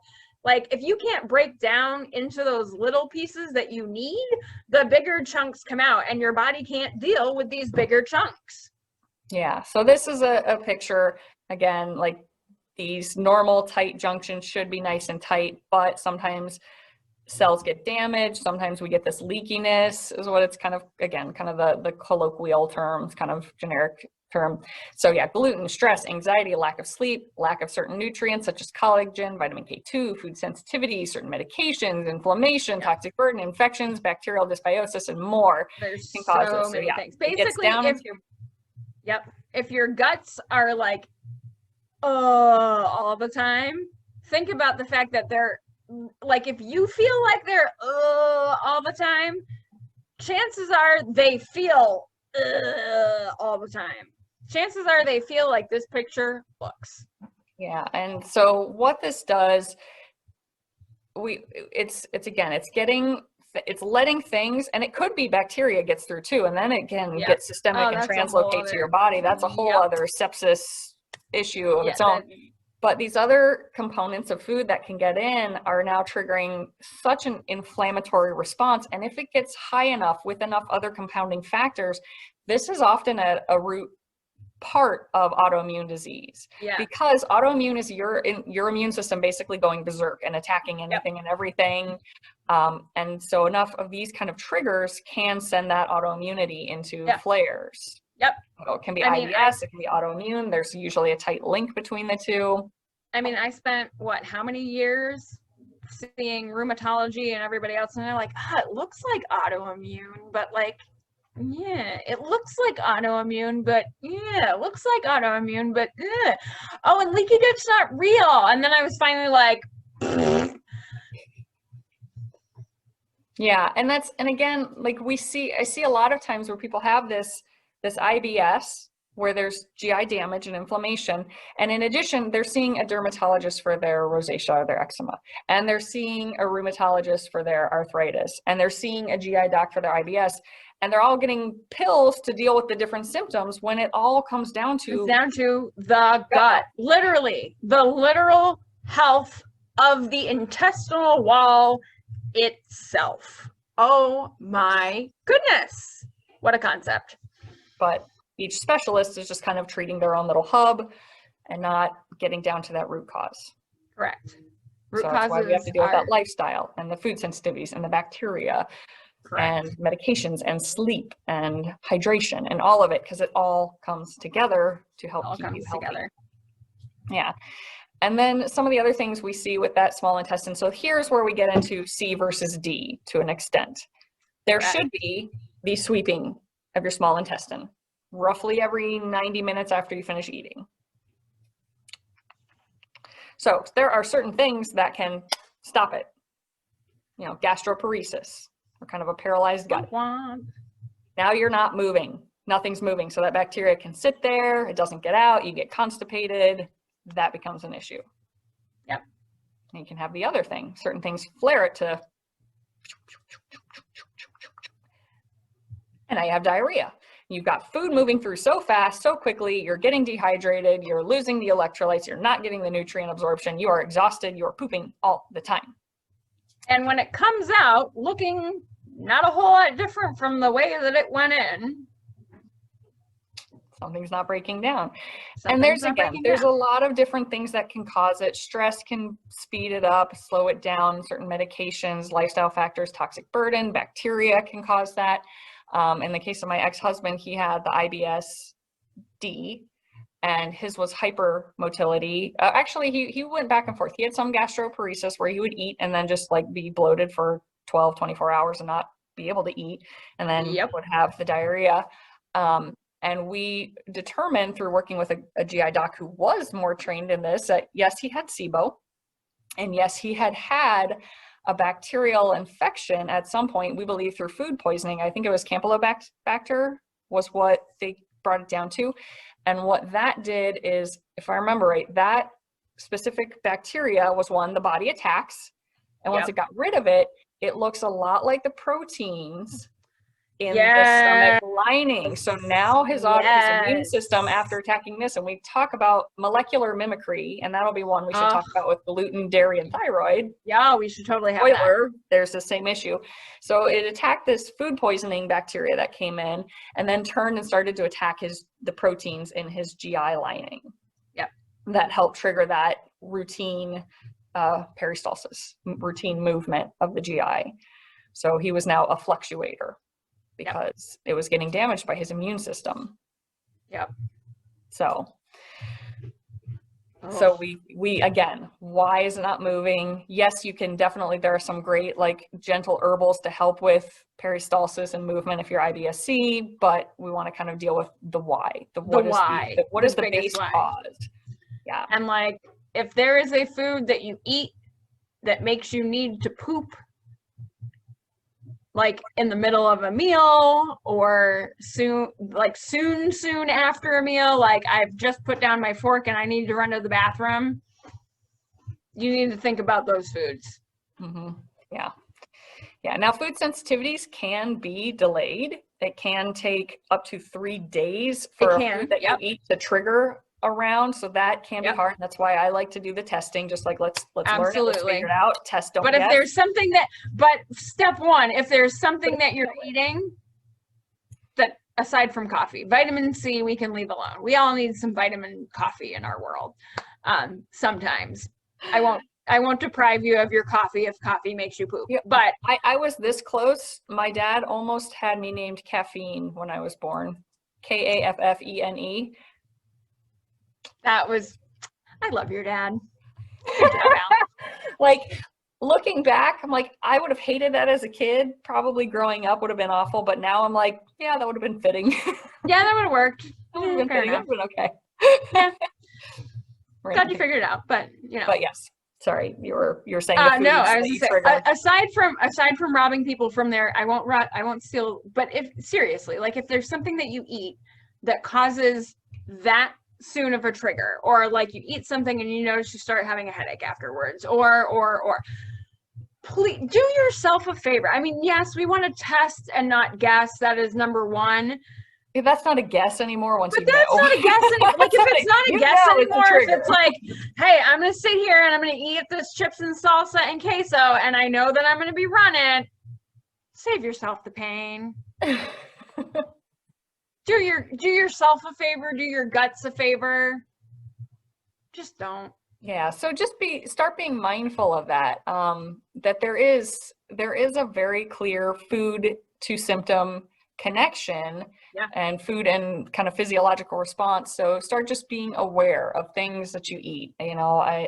Like, if you can't break down into those little pieces that you need, the bigger chunks come out, and your body can't deal with these bigger chunks. Yeah, so this is a picture, again, like these normal tight junctions should be nice and tight, but sometimes cells get damaged. Sometimes we get this leakiness is what it's kind of, again, kind of the colloquial term, kind of generic term. So yeah, gluten, stress, anxiety, lack of sleep, lack of certain nutrients such as collagen, vitamin K2, food sensitivity, certain medications, inflammation, toxic burden, infections, bacterial dysbiosis, and more. There's can cause so this. many yeah, things. it gets Basically, down into if your guts are like, all the time, think about the fact that they're like, if you feel like they're all the time, chances are they feel all the time. Chances are they feel like this picture looks. Yeah, and so what this does, it's letting things, and it could be bacteria gets through too, and then it can get systemic and translocate to your body. That's a whole other sepsis issue of its own. But these other components of food that can get in are now triggering such an inflammatory response. And if it gets high enough with enough other compounding factors, this is often a root part of autoimmune disease. Because autoimmune is your immune system basically going berserk and attacking anything and everything. And so enough of these kind of triggers can send that autoimmunity into flares. So it can be IBS, it can be autoimmune. There's usually a tight link between the two. I mean, I spent how many years seeing rheumatology and everybody else, and they're like, it looks like autoimmune, but like, it looks like autoimmune, but it looks like autoimmune, but oh, and leaky gut's not real. And then I was finally like, yeah, and again, like I see a lot of times where people have this IBS where there's GI damage and inflammation, and in addition, they're seeing a dermatologist for their rosacea or their eczema, and they're seeing a rheumatologist for their arthritis, and they're seeing a GI doc for their IBS, and they're all getting pills to deal with the different symptoms when it all comes down to the gut. Literally, the literal health of the intestinal wall itself. Oh my goodness. What a concept. But each specialist is just kind of treating their own little hub and not getting down to that root cause. Correct. So that's why we have to deal with that lifestyle and the food sensitivities and the bacteria and medications and sleep and hydration and all of it, because it all comes together to help keep you healthy. Yeah. And then some of the other things we see with that small intestine. So here's where we get into C versus D to an extent. There should be the sweeping of your small intestine roughly every 90 minutes after you finish eating. So there are certain things that can stop it. Gastroparesis, or kind of a paralyzed gut. Now you're not moving. Nothing's moving. So that bacteria can sit there. It doesn't get out. You get constipated. That becomes an issue. Yep. And you can have the other thing. Certain things flare it to, and now you have diarrhea. You've got food moving through so fast, so quickly, you're getting dehydrated, you're losing the electrolytes, you're not getting the nutrient absorption, you are exhausted, you're pooping all the time. And when it comes out looking not a whole lot different from the way that it went in, something's not breaking down. And there's a lot of different things that can cause it. Stress can speed it up, slow it down, certain medications, lifestyle factors, toxic burden, bacteria can cause that. In the case of my ex-husband, he had the IBS-D, and his was hypermotility. Actually, he went back and forth. He had some gastroparesis where he would eat and then just like be bloated for 12, 24 hours and not be able to eat, and then would have the diarrhea. And we determined through working with a GI doc who was more trained in this that yes, he had SIBO, and yes, he had had a bacterial infection at some point, we believe through food poisoning. I think it was Campylobacter was what they brought it down to. And what that did is, if I remember right, that specific bacteria was one the body attacks. And once it got rid of it, it looks a lot like the proteins in the stomach lining. So now his immune system, after attacking this, and we talk about molecular mimicry, and that'll be one we should talk about with gluten, dairy, and thyroid. Yeah, we should totally have that. There's the same issue. So it attacked this food poisoning bacteria that came in, and then turned and started to attack the proteins in his GI lining. Yep. That helped trigger that routine peristalsis, routine movement of the GI. So he was now a fluctuator, because it was getting damaged by his immune system. Yep. So we again, why is it not moving? Yes, you can definitely, there are some great like gentle herbals to help with peristalsis and movement if you're IBS-C, but we want to kind of deal with the why. What is the base cause? Yeah. And like, if there is a food that you eat that makes you need to poop, like in the middle of a meal, or soon after a meal, like I've just put down my fork and I need to run to the bathroom, you need to think about those foods. Yeah. Now, food sensitivities can be delayed. It can take up to 3 days for a food that you eat to trigger around, so that can be hard. That's why I like to do the testing, just like let's learn it, let's figure it out, test, don't but guess. If there's something step one, if there's something that you're eating that, aside from coffee, vitamin C we can leave alone. We all need some vitamin coffee in our world. Sometimes I won't deprive you of your coffee if coffee makes you poop. But I was this close. My dad almost had me named Caffeine when I was born. Kaffene. I love your dad. Like, looking back, I'm like, I would have hated that as a kid. Probably growing up would have been awful, but now I'm like, yeah, that would have been fitting. Yeah, that would have worked. That would have been fitting. That would have been okay. Yeah. Glad you figured it out, but you know. But yes, sorry, you were saying. No, I was just saying, aside from robbing people from their, I won't steal. But if seriously, like if there's something that you eat that causes that soon of a trigger, or like you eat something and you notice you start having a headache afterwards, or please do yourself a favor. I mean, yes, we want to test and not guess. That is number one. If that's not a guess anymore, once but that's not a guess anymore. Like if it's not a guess anymore, if it's like, hey, I'm gonna sit here and I'm gonna eat this chips and salsa and queso, and I know that I'm gonna be running, save yourself the pain. Do yourself a favor, do your guts a favor. Just don't. Yeah, so just start being mindful of that. That there is a very clear food to symptom connection, and food and kind of physiological response. So start just being aware of things that you eat. You know,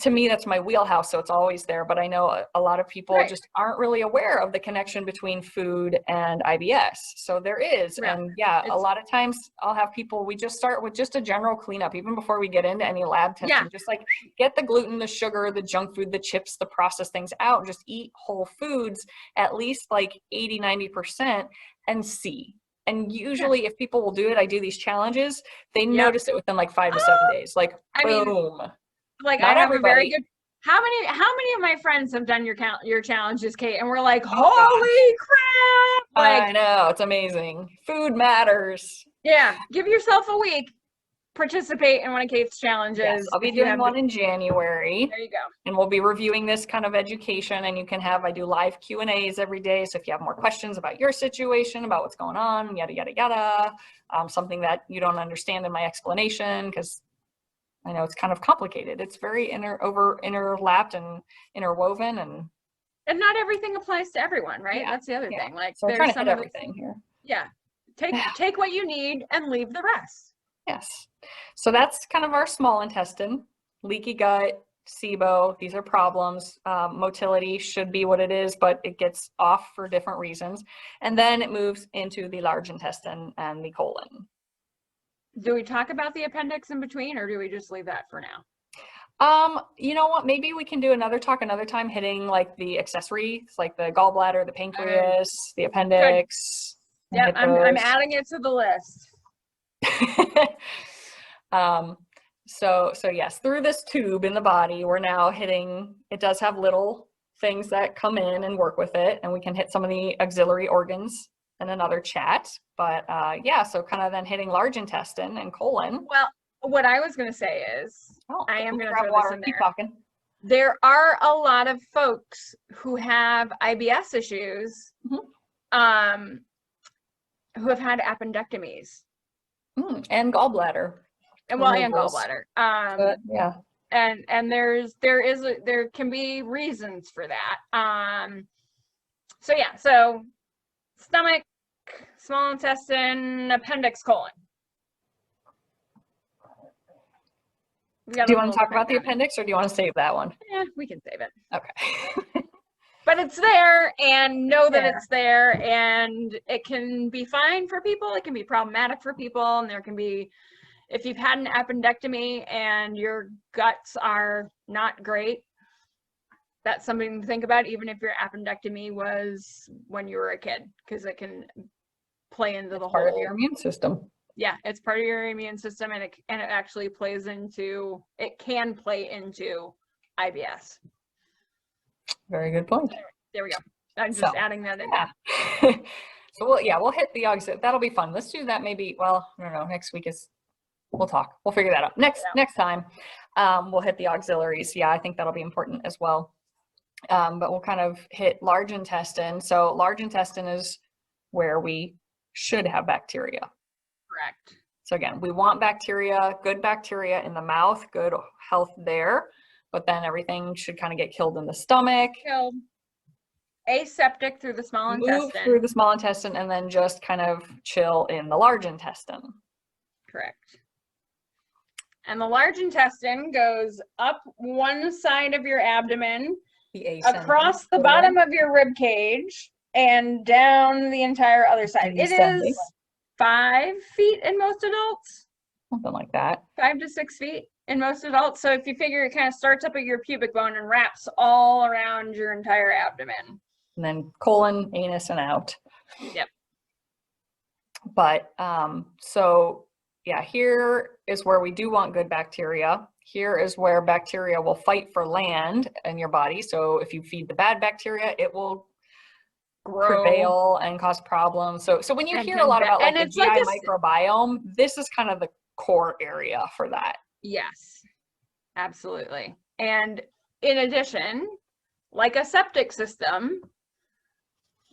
to me, that's my wheelhouse, so it's always there. But I know a lot of people just aren't really aware of the connection between food and IBS. So there is, and a lot of times I'll have people, we just start with just a general cleanup, even before we get into any lab testing, just like get the gluten, the sugar, the junk food, the chips, the processed things out, just eat whole foods, at least like 80-90%, and see. And usually if people will do it, I do these challenges, they notice it within like 5 to 7 days, like boom. Like not I have everybody. A very good. How many of my friends have done your challenges, Kate? And we're like, holy crap! Like, I know, it's amazing. Food matters. Yeah, give yourself a week. Participate in one of Kate's challenges. Yes, I'll be doing one in January. There you go. And we'll be reviewing this kind of education, and you can I do live Q&As every day. So if you have more questions about your situation, about what's going on, yada, yada, yada, something that you don't understand in my explanation, because I know it's kind of complicated. It's very interlapped and interwoven, and not everything applies to everyone, right? That's the other thing. Like, so there's some everything here. Yeah, take what you need and leave the rest. Yes. So that's kind of our small intestine, leaky gut, SIBO. These are problems. Motility should be what it is, but it gets off for different reasons. And then it moves into the large intestine and the colon. Do we talk about the appendix in between, or do we just leave that for now? You know what? Maybe we can do another talk another time, hitting like the accessories, like the gallbladder, the pancreas, the appendix. Yep, I'm adding it to the list. So yes, through this tube in the body, we're now hitting, it does have little things that come in and work with it, and we can hit some of the auxiliary organs in another chat. But yeah, so kind of then hitting large intestine and colon. Well, what I was going to say is, I am going to throw this in there. Keep talking. There are a lot of folks who have IBS issues, who have had appendectomies. And gallbladder. And well, and gallbladder. Yeah. And there can be reasons for that. So yeah, so stomach, small intestine, appendix, colon. Do you want to talk about the appendix, or do you want to save that one? Yeah, we can save it. Okay. But it's there, and know that it's there, and it can be fine for people. It can be problematic for people, and there can be, if you've had an appendectomy and your guts are not great, that's something to think about, even if your appendectomy was when you were a kid, because it can play into the whole part of your immune system. Yeah, it's part of your immune system, and it actually plays into, it can play into IBS. Very good point. There we go. I'm just adding that in. Yeah. So we'll hit the auxiliary. That'll be fun. Let's do that maybe, well, I don't know, next week we'll talk. We'll figure that out. Next time, we'll hit the auxiliaries. Yeah, I think that'll be important as well. But we'll kind of hit large intestine. So large intestine is where we should have bacteria. Correct. So again, we want bacteria, good bacteria in the mouth, good health there, but then everything should kind of get killed in the stomach. Killed. Aseptic through the small intestine. Move through the small intestine and then just kind of chill in the large intestine. Correct. And the large intestine goes up one side of your abdomen, across the bottom of your rib cage, and down the entire other side. It is 5 feet in most adults. Something like that. 5 to 6 feet in most adults. So if you figure, it kind of starts up at your pubic bone and wraps all around your entire abdomen. And then colon, anus, and out. Yep. But so yeah, here is where we do want good bacteria. Here is where bacteria will fight for land in your body. So if you feed the bad bacteria, it will prevail and cause problems. So when you hear a lot about like the GI microbiome, this is kind of the core area for that. Yes, absolutely. And in addition, like a septic system,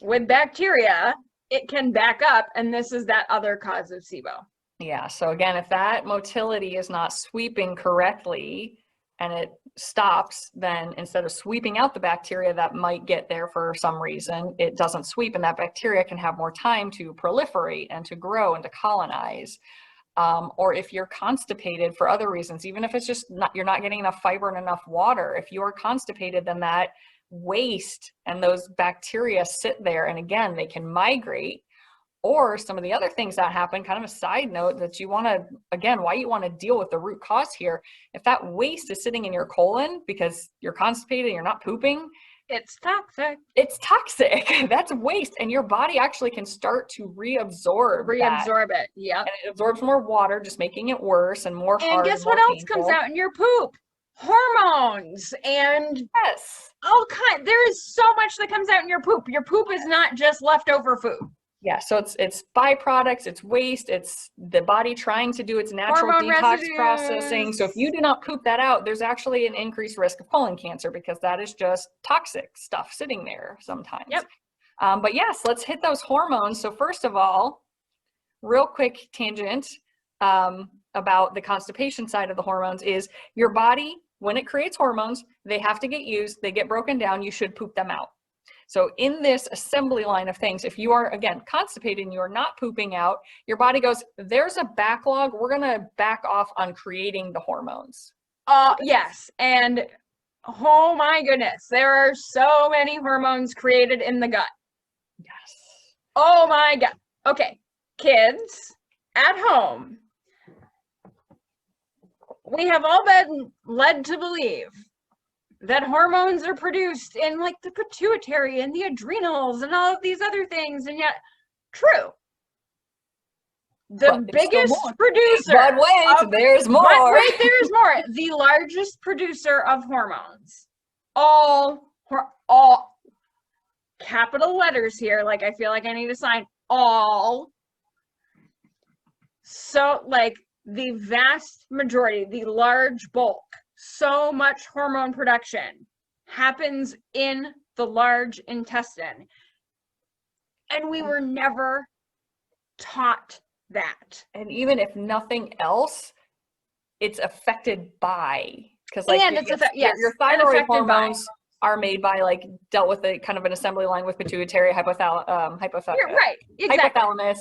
with bacteria, it can back up, and this is that other cause of SIBO. Yeah, so again, if that motility is not sweeping correctly and it stops, then instead of sweeping out the bacteria that might get there for some reason, it doesn't sweep, and that bacteria can have more time to proliferate and to grow and to colonize. Or if you're constipated for other reasons, even if it's just you're not getting enough fiber and enough water, if you are constipated, then that waste and those bacteria sit there, and again, they can migrate. Or some of the other things that happen, kind of a side note that you want to, again, why you want to deal with the root cause here. If that waste is sitting in your colon because you're constipated and you're not pooping, it's toxic. It's toxic. That's waste. And your body actually can start to reabsorb it. Yeah. And it absorbs more water, just making it worse and more hard. And guess what else comes out in your poop? Hormones and all kind. There is so much that comes out in your poop. Your poop is not just leftover food. Yeah, so it's byproducts, it's waste, it's the body trying to do its natural detox processing. So if you do not poop that out, there's actually an increased risk of colon cancer because that is just toxic stuff sitting there sometimes. Yep. But yes, let's hit those hormones. So first of all, real quick tangent about the constipation side of the hormones is your body, when it creates hormones, they have to get used, they get broken down, you should poop them out. So in this assembly line of things, if you are, again, constipated and you are not pooping out, your body goes, there's a backlog. We're going to back off on creating the hormones. Yes. And Oh my goodness, there are so many hormones created in the gut. Yes. Oh my God. Okay, kids at home, we have all been led to believe that hormones are produced in like the pituitary and the adrenals and all of these other things, and yet, true. The But there's still biggest more. producer But wait, of, there's more. but wait, there's more. The largest producer of hormones, all capital letters here, like I feel like I need to sign all. So like the vast majority, the large bulk, so much hormone production happens in the large intestine. And we were never taught that. And even if nothing else, it's affected by, because like And it's your thyroid hormones are made by, like, dealt with a kind of an assembly line with pituitary, You're right, exactly. hypothalamus,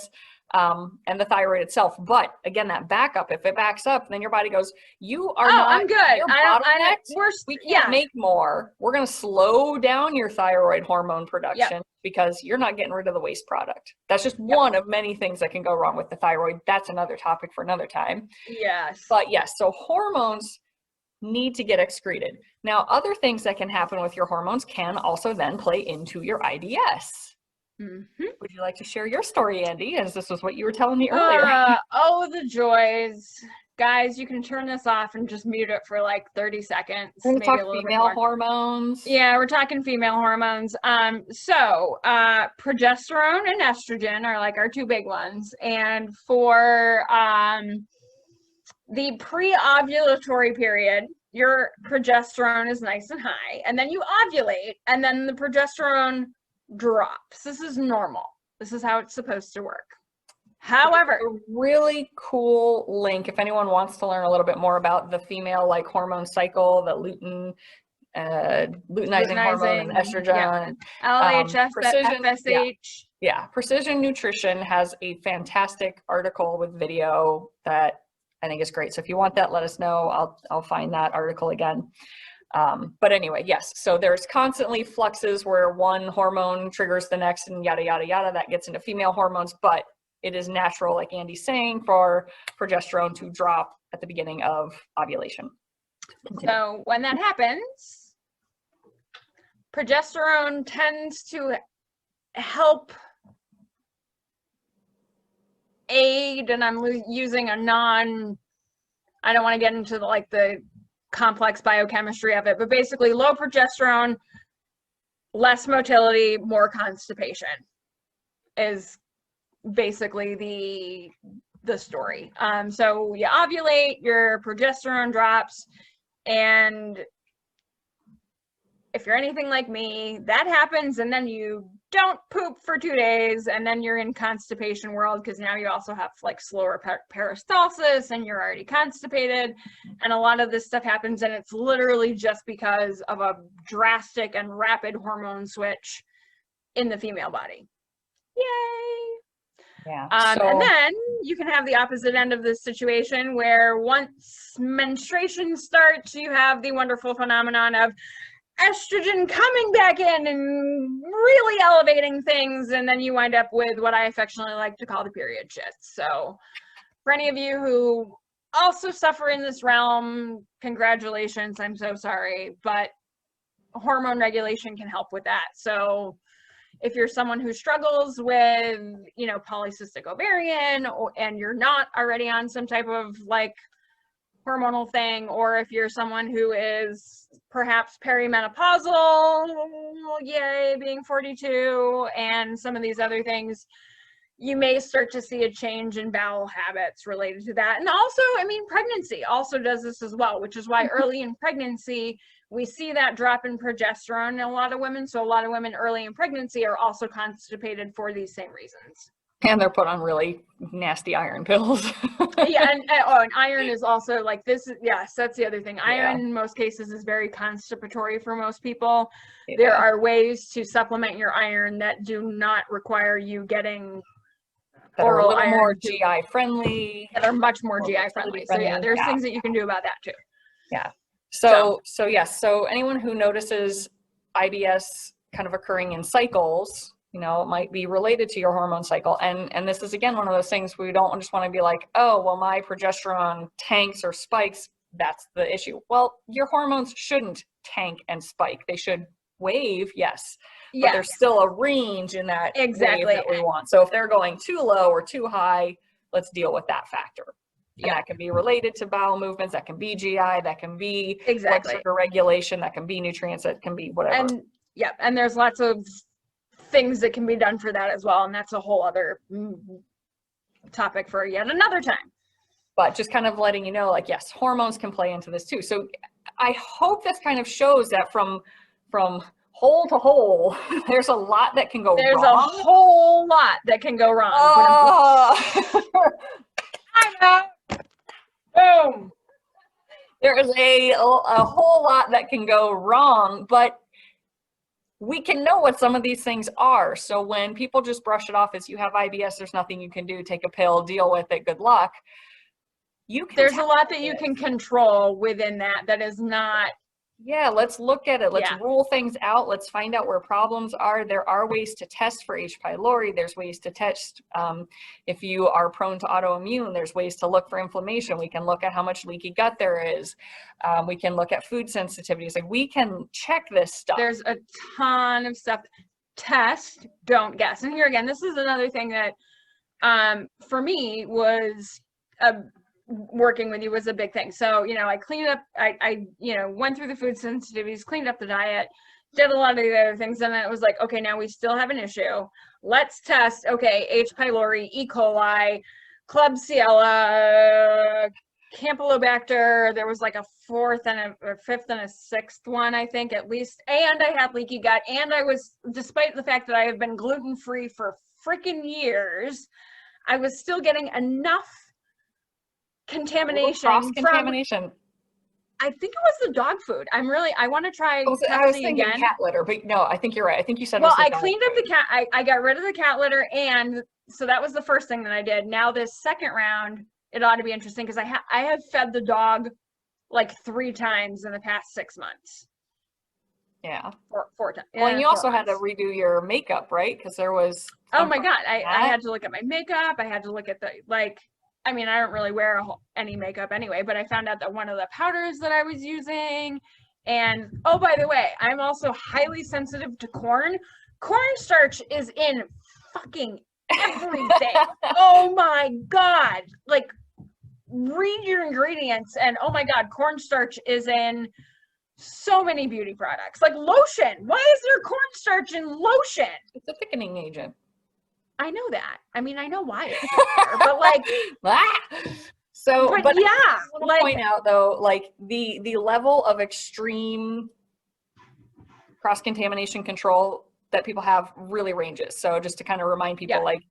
and the thyroid itself. But again, that backup, if it backs up, then your body goes, you are not, I'm good. you're we can't make more. We're going to slow down your thyroid hormone production because you're not getting rid of the waste product. That's just one of many things that can go wrong with the thyroid. That's another topic for another time. Yes. But yes, so hormones need to get excreted. Now, other things that can happen with your hormones can also then play into your IBS. Mm-hmm. Would you like to share your story, Andy, as this was what you were telling me earlier? Oh, the joys. Guys, you can turn this off and just mute it for like 30 seconds. We're maybe talk a little female bit more. hormones. Yeah, we're talking female hormones. So progesterone and estrogen are like our two big ones. And for the pre-ovulatory period, your progesterone is nice and high. And then you ovulate, and then the progesterone drops. This is normal. This is how it's supposed to work. However, a really cool link if anyone wants to learn a little bit more about the female like hormone cycle, the luteinizing hormone and estrogen, LHS, FSH. Precision Nutrition has a fantastic article with video that I think is great. So if you want that, let us know. I'll find that article again. But anyway, yes, so there's constantly fluxes where one hormone triggers the next and yada, yada, yada. That gets into female hormones, but it is natural, like Andy's saying, for progesterone to drop at the beginning of ovulation. Continue. So when that happens, progesterone tends to help aid, and I'm using a I don't want to get into the complex biochemistry of it, but basically low progesterone, less motility, more constipation is basically the story. So you ovulate, your progesterone drops, and if you're anything like me, that happens, and then you don't poop for 2 days, and then you're in constipation world because now you also have like slower peristalsis and you're already constipated, and a lot of this stuff happens, and it's literally just because of a drastic and rapid hormone switch in the female body. Yay! Yeah. And then you can have the opposite end of this situation where once menstruation starts, you have the wonderful phenomenon of estrogen coming back in and really elevating things, and then you wind up with what I affectionately like to call the period shit. So for any of you who also suffer in this realm, congratulations, I'm so sorry, but hormone regulation can help with that. So if you're someone who struggles with, polycystic ovarian, and you're not already on some type of like hormonal thing, or if you're someone who is perhaps perimenopausal, yay, being 42, and some of these other things, you may start to see a change in bowel habits related to that. And also, pregnancy also does this as well, which is why early in pregnancy, we see that drop in progesterone in a lot of women. So a lot of women early in pregnancy are also constipated for these same reasons. And they're put on really nasty iron pills. And iron is also like this. Yes, that's the other thing. Iron in most cases is very constipatory for most people. Yeah. There are ways to supplement your iron that do not require you getting that oral are a little more GI friendly. That are much more GI friendly. So yeah, there's things that you can do about that too. Yeah. So yes, so anyone who notices IBS kind of occurring in cycles, you know, it might be related to your hormone cycle. And this is again one of those things we don't just want to be like, oh, well, my progesterone tanks or spikes, that's the issue. Well, your hormones shouldn't tank and spike. They should wave, yes, but Yes, there's still a range in that wave exactly. that we want. So if they're going too low or too high, let's deal with that factor. And Yeah, that can be related to bowel movements, that can be GI, that can be blood exactly. sugar regulation, that can be nutrients, that can be whatever. And yeah, and there's lots of things that can be done for that as well. And that's a whole other topic for yet another time. But just kind of letting you know, like, yes, hormones can play into this too. So I hope this kind of shows that from hole to hole, there's a lot that can go There's wrong. a whole lot that can go wrong. I know. Boom. There is a whole lot that can go wrong, but we can know what some of these things are. So when people just brush it off as you have IBS, there's nothing you can do, take a pill, deal with it, good luck. There's a lot that you can control within that is not. Yeah, let's look at it. Let's rule things out. Let's find out where problems are. There are ways to test for H. pylori. There's ways to test if you are prone to autoimmune. There's ways to look for inflammation. We can look at how much leaky gut there is. We can look at food sensitivities. Like, we can check this stuff. There's a ton of stuff. Test, don't guess. And here again, this is another thing that for me was working with you was a big thing. So, you know, I cleaned up, I you know, went through the food sensitivities, cleaned up the diet, did a lot of the other things. And then it was like, okay, now we still have an issue. Let's test, okay, H. pylori, E. coli, Klebsiella, Campylobacter. There was like a fourth and a fifth and a sixth one, I think, at least. And I had leaky gut. And I was, despite the fact that I have been gluten-free for freaking years, I was still getting enough contamination. Cross-contamination. I think it was the dog food. I want to try I was thinking again. Cat litter, but no, I think you're right. I think you said Well, I cleaned up the cat. I got rid of the cat litter, and so that was the first thing that I did. Now this second round, it ought to be interesting because I have fed the dog like 3 times in the past 6 months. Yeah. Four times. Well, and you also had to redo your makeup, right? Because there was. Oh my God. I had to look at my makeup. I had to look at the, like, I mean, I don't really wear any makeup anyway, but I found out that one of the powders that I was using, and oh, by the way, I'm also highly sensitive to corn. Cornstarch is in fucking everything. Oh my God. Like, read your ingredients and oh my God, cornstarch is in so many beauty products. Like lotion. Why is there cornstarch in lotion? It's a thickening agent. I know that. I mean, I know why it's there, but like, so, but yeah, I want to point out though, like the level of extreme cross-contamination control that people have really ranges. So just to kind of remind people, like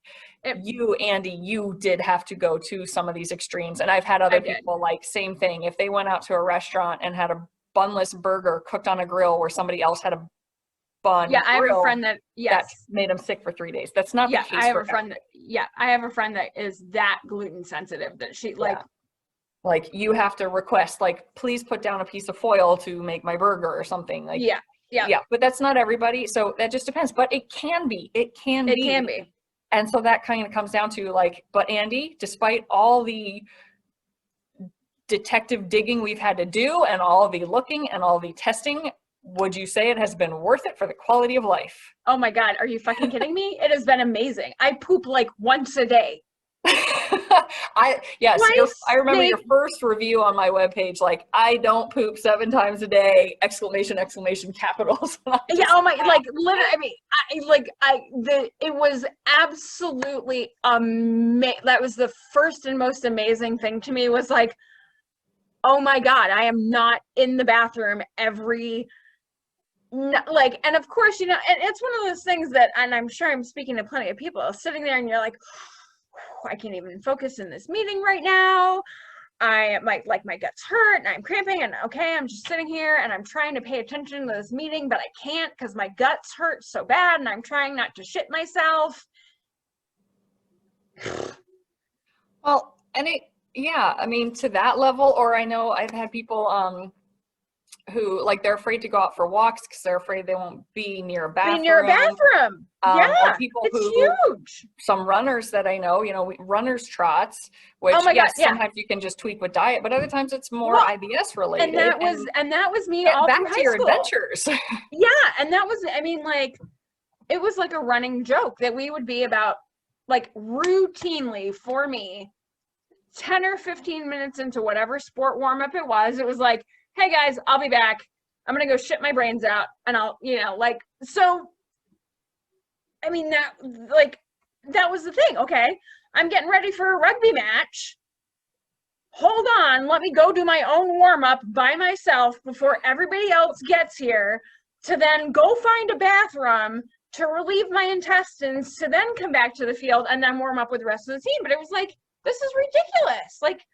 you, Andy, you did have to go to some of these extremes, and I've had other people like same thing. If they went out to a restaurant and had a bunless burger cooked on a grill where somebody else had a bun. Yeah, I have a friend that that made them sick for 3 days. That's not the case. I have a friend that I have a friend that is that gluten sensitive that she like you have to request, like, please put down a piece of foil to make my burger or something. Like yeah, but that's not everybody. So that just depends. But it can be. It can be. And so that kind of comes down to like, but Andy, despite all the detective digging we've had to do and all the looking and all the testing, would you say it has been worth it for the quality of life? Oh my God, are you fucking kidding me? It has been amazing. I poop like once a day. I remember your first review on my webpage, like, I don't poop 7 times a day, exclamation, capitals. Yeah, oh my, like, literally, I mean, it was absolutely amazing. That was the first and most amazing thing to me, was like, oh my God, I am not in the bathroom and of course, you know, and it's one of those things that, and I'm sure I'm speaking to plenty of people, sitting there and you're like, I can't even focus in this meeting right now. My guts hurt and I'm cramping, and okay, I'm just sitting here and I'm trying to pay attention to this meeting, but I can't because my guts hurt so bad and I'm trying not to shit myself. Well, and I mean, to that level, or I know I've had people who like they're afraid to go out for walks because they're afraid they won't be near a Be near a bathroom. bathroom. Or Yeah, people it's who, huge. some runners that I know, runners trots, Oh which my God, yes, yeah. sometimes you can just tweak with diet, but other times it's more Well, IBS and related. that was me Get all through back to high your school. adventures. Yeah, and that was, I mean, like, it was like a running joke that we would be about, like, routinely for me, 10 or 15 minutes into whatever sport warm-up it was like, hey guys, I'll be back. I'm gonna go shit my brains out, and I'll, like, so, I mean, that, like, that was the thing. Okay, I'm getting ready for a rugby match. Hold on, let me go do my own warm-up by myself before everybody else gets here, to then go find a bathroom to relieve my intestines, to then come back to the field and then warm up with the rest of the team. But it was like, this is ridiculous. Like,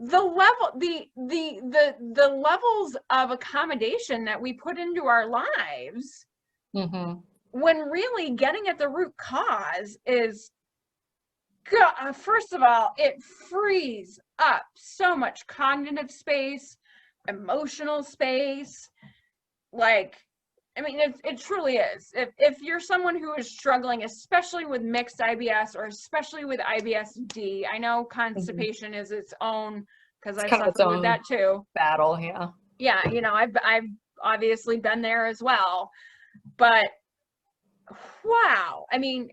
the level, the levels of accommodation that we put into our lives, when really getting at the root cause is, God, first of all, it frees up so much cognitive space, emotional space. Like, I mean, it truly is. If you're someone who is struggling, especially with mixed IBS or especially with IBS-D, I know constipation is its own, because I've suffered with that too. Battle, yeah. Yeah, I've obviously been there as well. But wow, I mean,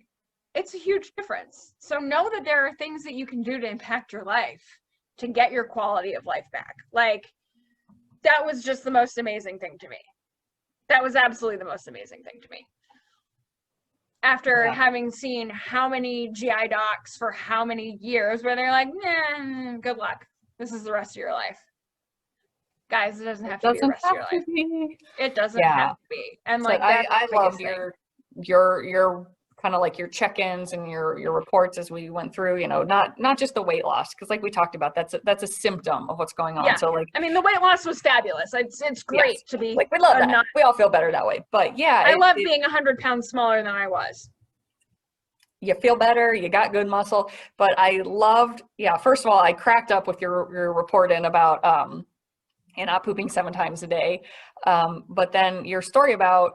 it's a huge difference. So know that there are things that you can do to impact your life to get your quality of life back. Like, that was just the most amazing thing to me. That was absolutely the most amazing thing to me. After having seen how many GI docs for how many years where they're like, nah, good luck. This is the rest of your life. Guys, it doesn't have to be the rest of your life. It doesn't have to be. And like, I loved your kind of like your check-ins and your reports as we went through, not just the weight loss, because like we talked about, that's a symptom of what's going on. Yeah. So like, I mean, the weight loss was fabulous. It's great to be like, we love that. We all feel better that way. But yeah, I love being 100 pounds smaller than I was. You feel better, you got good muscle. But I loved, first of all, I cracked up with your report in about and not pooping 7 times a day. But then your story about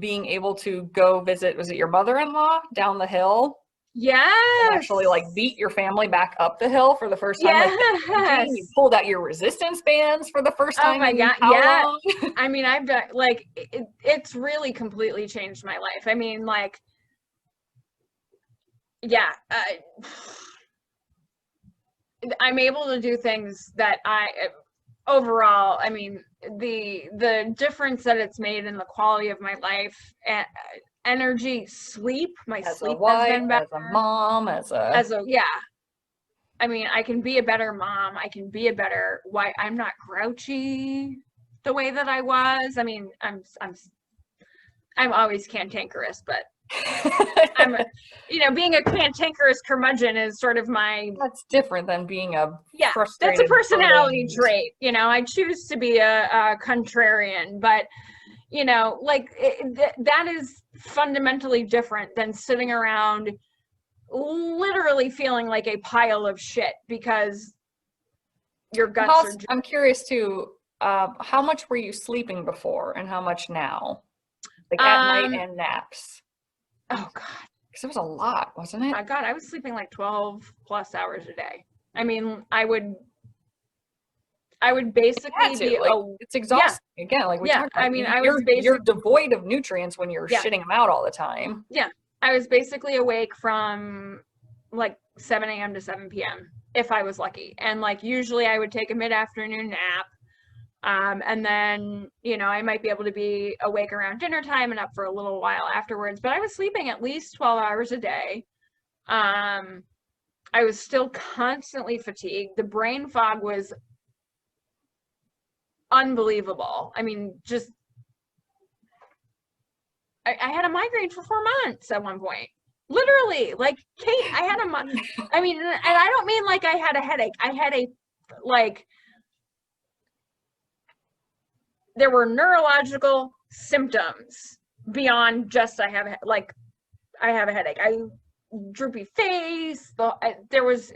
being able to go visit, was it your mother-in-law down the hill? Yes. Actually, like, beat your family back up the hill for the first time. Yes. Like, you pulled out your resistance bands for the first time. Oh my God. How long? I mean, I've done, like, it's really completely changed my life. I mean, like, yeah, I'm able to do things that overall, I mean, the difference that it's made in the quality of my life, energy, sleep, my sleep has been better. As a mom, yeah. I mean, I can be a better mom. I can be a better wife. I'm not grouchy the way that I was. I mean, I'm always cantankerous, but I'm, being a cantankerous curmudgeon is sort of my. That's different than being a frustrated. That's a personality trait. I choose to be a contrarian, but like that is fundamentally different than sitting around literally feeling like a pile of shit because your guts are. I'm curious too. How much were you sleeping before, and how much now? Like at night and naps. Oh God. Because it was a lot, wasn't it? Oh God, I was sleeping like 12 plus hours a day. I mean, I would basically be. It's exhausting. Yeah. Again, like we talked about. I mean, you're devoid of nutrients when you're shitting them out all the time. Yeah, I was basically awake from like 7 a.m. to 7 p.m. if I was lucky, and like usually I would take a mid-afternoon nap. And then, I might be able to be awake around dinner time and up for a little while afterwards, but I was sleeping at least 12 hours a day. I was still constantly fatigued. The brain fog was unbelievable. I mean, just, I had a migraine for 4 months at one point. Literally, like, Kate, I had I mean, and I don't mean like I had a headache. I had there were neurological symptoms beyond just I have a headache. Droopy face. It was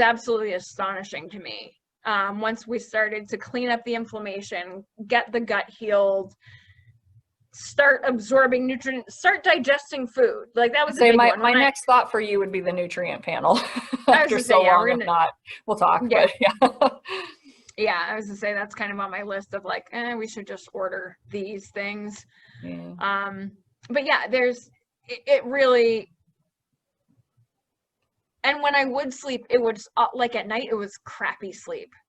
absolutely astonishing to me once we started to clean up the inflammation, get the gut healed, start absorbing nutrients, start digesting food. Like that was a Say big my one. next thought for you would be the nutrient panel. I was After gonna so say, yeah, long, we're if gonna, not, we'll talk. yeah. But yeah. Yeah, I was gonna say that's kind of on my list of like, we should just order these things. Yeah. But yeah, it really, and when I would sleep, it was like at night, it was crappy sleep, Poor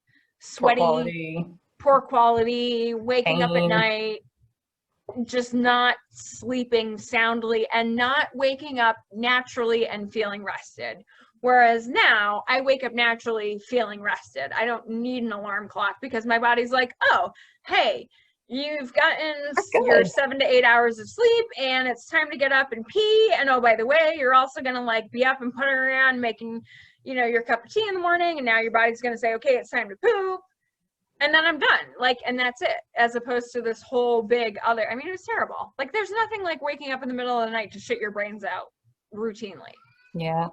sweaty, quality, poor quality, waking up at pain. night, just not sleeping soundly and not waking up naturally and feeling rested. Whereas now I wake up naturally feeling rested. I don't need an alarm clock because my body's like, oh, hey, you've gotten your 7 to 8 hours of sleep and it's time to get up and pee. And oh, by the way, you're also going to like be up and puttering around making, your cup of tea in the morning. And now your body's going to say, okay, it's time to poop. And then I'm done. Like, and that's it. As opposed to this whole big other, I mean, it was terrible. Like, there's nothing like waking up in the middle of the night to shit your brains out routinely. Yeah.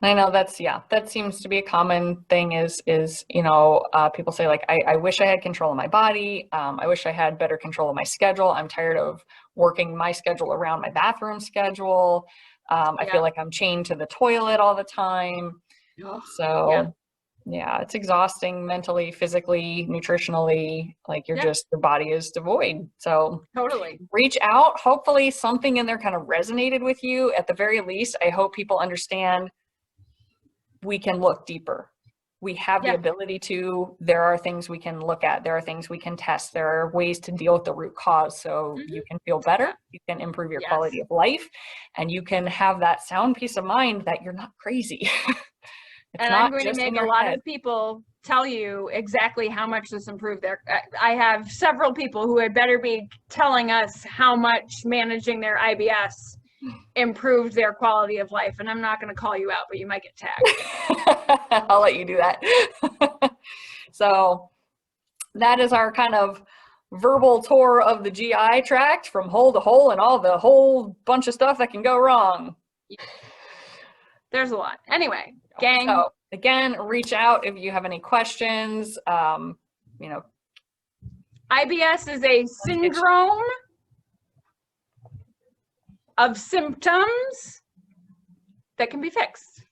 I know that seems to be a common thing is, people say like, I wish I had control of my body. I wish I had better control of my schedule. I'm tired of working my schedule around my bathroom schedule. I feel like I'm chained to the toilet all the time. So yeah, it's exhausting mentally, physically, nutritionally, like your body is devoid. So totally reach out. Hopefully something in there kind of resonated with you. At the very least, I hope people understand we can look deeper. We have the ability to. There are things we can look at. There are things we can test. There are ways to deal with the root cause so you can feel better. You can improve your quality of life, and you can have that sound peace of mind that you're not crazy. And I'm going to make a lot of people tell you exactly how much this improved their. I have several people who had better be telling us how much managing their IBS improved their quality of life. And I'm not going to call you out, but you might get tagged. I'll let you do that. So that is our kind of verbal tour of the GI tract from hole to hole and all the whole bunch of stuff that can go wrong. There's a lot. Anyway, gang. So again, reach out if you have any questions. IBS is a syndrome of symptoms that can be fixed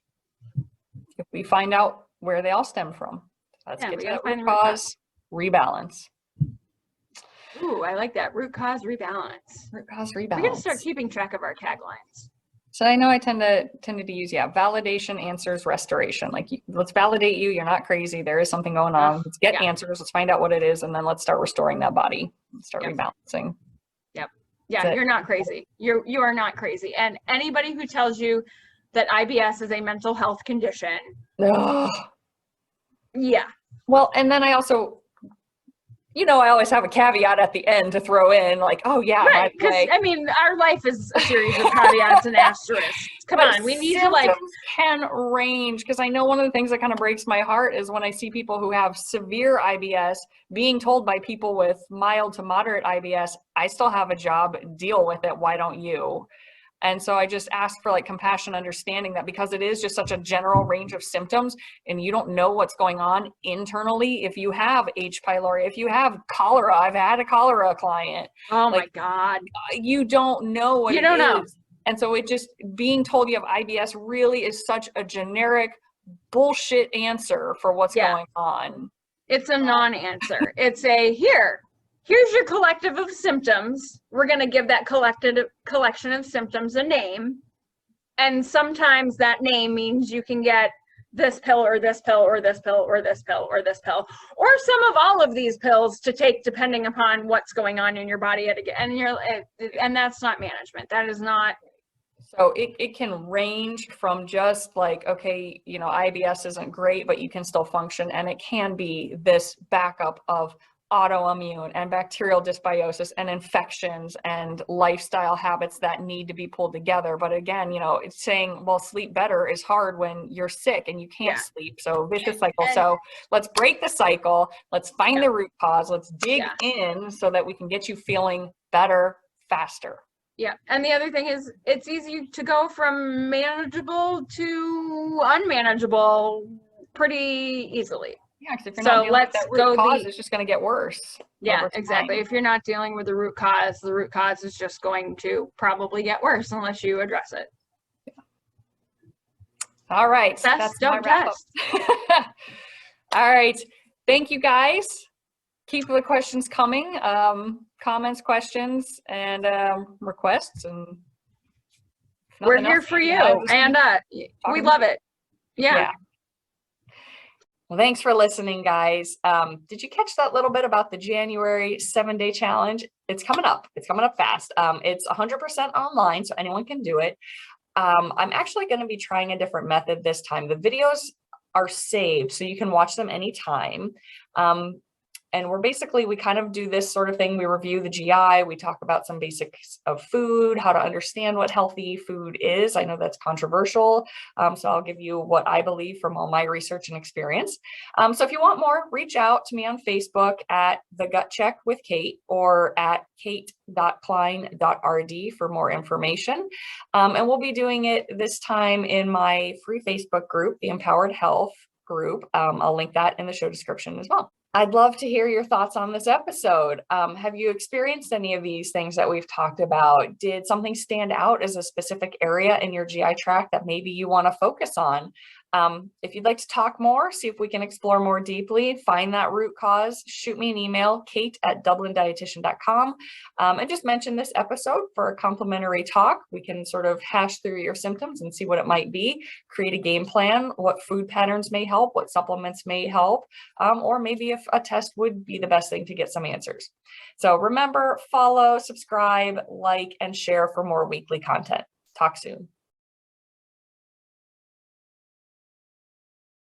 if we find out where they all stem from. Let's get to that root cause, rebalance. Ooh, I like that. Root cause, rebalance. Root cause, rebalance. We're going to start keeping track of our taglines. So I know I tended to use, validation, answers, restoration. Like, let's validate you. You're not crazy. There is something going on. Let's get answers. Let's find out what it is. And then let's start restoring that body. Let's start rebalancing. Yeah, you're not crazy. You are not crazy. And anybody who tells you that IBS is a mental health condition. Yeah. Well, and then I also, I always have a caveat at the end to throw in, like, oh yeah, right? Because I mean, our life is a series of caveats and asterisks. Come on, we need to can range, because I know one of the things that kind of breaks my heart is when I see people who have severe IBS being told by people with mild to moderate IBS, I still have a job, deal with it. Why don't you? And so I just ask for like compassion, understanding that because it is just such a general range of symptoms and you don't know what's going on internally. If you have H. pylori, if you have cholera, I've had a cholera client. Oh my God. You don't know what you don't know. And so it just being told you have IBS really is such a generic bullshit answer for what's going on. It's a non-answer. It's a here's your collective of symptoms. We're going to give that collection of symptoms a name. And sometimes that name means you can get this pill or this pill or this pill or this pill or this pill, or some of all of these pills to take depending upon what's going on in your body. And that's not management. That is not. So it can range from just like, okay, IBS isn't great, but you can still function. And it can be this backup of autoimmune and bacterial dysbiosis and infections and lifestyle habits that need to be pulled together. But again, it's saying, well, sleep better is hard when you're sick and you can't sleep. So vicious cycle. So let's break the cycle. Let's find the root cause. Let's dig in so that we can get you feeling better faster. Yeah. And the other thing is it's easy to go from manageable to unmanageable pretty easily. Yeah, because if you're So not dealing with let's that root go cause, the, it's just going to get worse. yeah, over exactly. time. If you're not dealing with the root cause is just going to probably get worse unless you address it. All right, Test, that's my don't wrap up. test. All right, thank you guys. Keep the questions coming, comments, questions, and requests. And if We're nothing here else, for Amy, you, I just and keep we talking love to you. it. Yeah. Yeah. Well, thanks for listening, guys. Did you catch that little bit about the January 7-day challenge? It's coming up. It's coming up fast. It's 100% online, so anyone can do it. I'm actually going to be trying a different method this time. The videos are saved, so you can watch them anytime. And we kind of do this sort of thing. We review the GI, we talk about some basics of food, how to understand what healthy food is. I know that's controversial. So I'll give you what I believe from all my research and experience. So if you want more, reach out to me on Facebook at The Gut Check with Kate or at kate.klein.rd for more information. And we'll be doing it this time in my free Facebook group, the Empowered Health group. I'll link that in the show description as well. I'd love to hear your thoughts on this episode. Have you experienced any of these things that we've talked about? Did something stand out as a specific area in your GI tract that maybe you want to focus on? If you'd like to talk more, see if we can explore more deeply, find that root cause, shoot me an email, kate@dublindietitian.com, and just mention this episode for a complimentary talk. We can sort of hash through your symptoms and see what it might be, create a game plan, what food patterns may help, what supplements may help, or maybe if a test would be the best thing to get some answers. So remember, follow, subscribe, like, and share for more weekly content. Talk soon.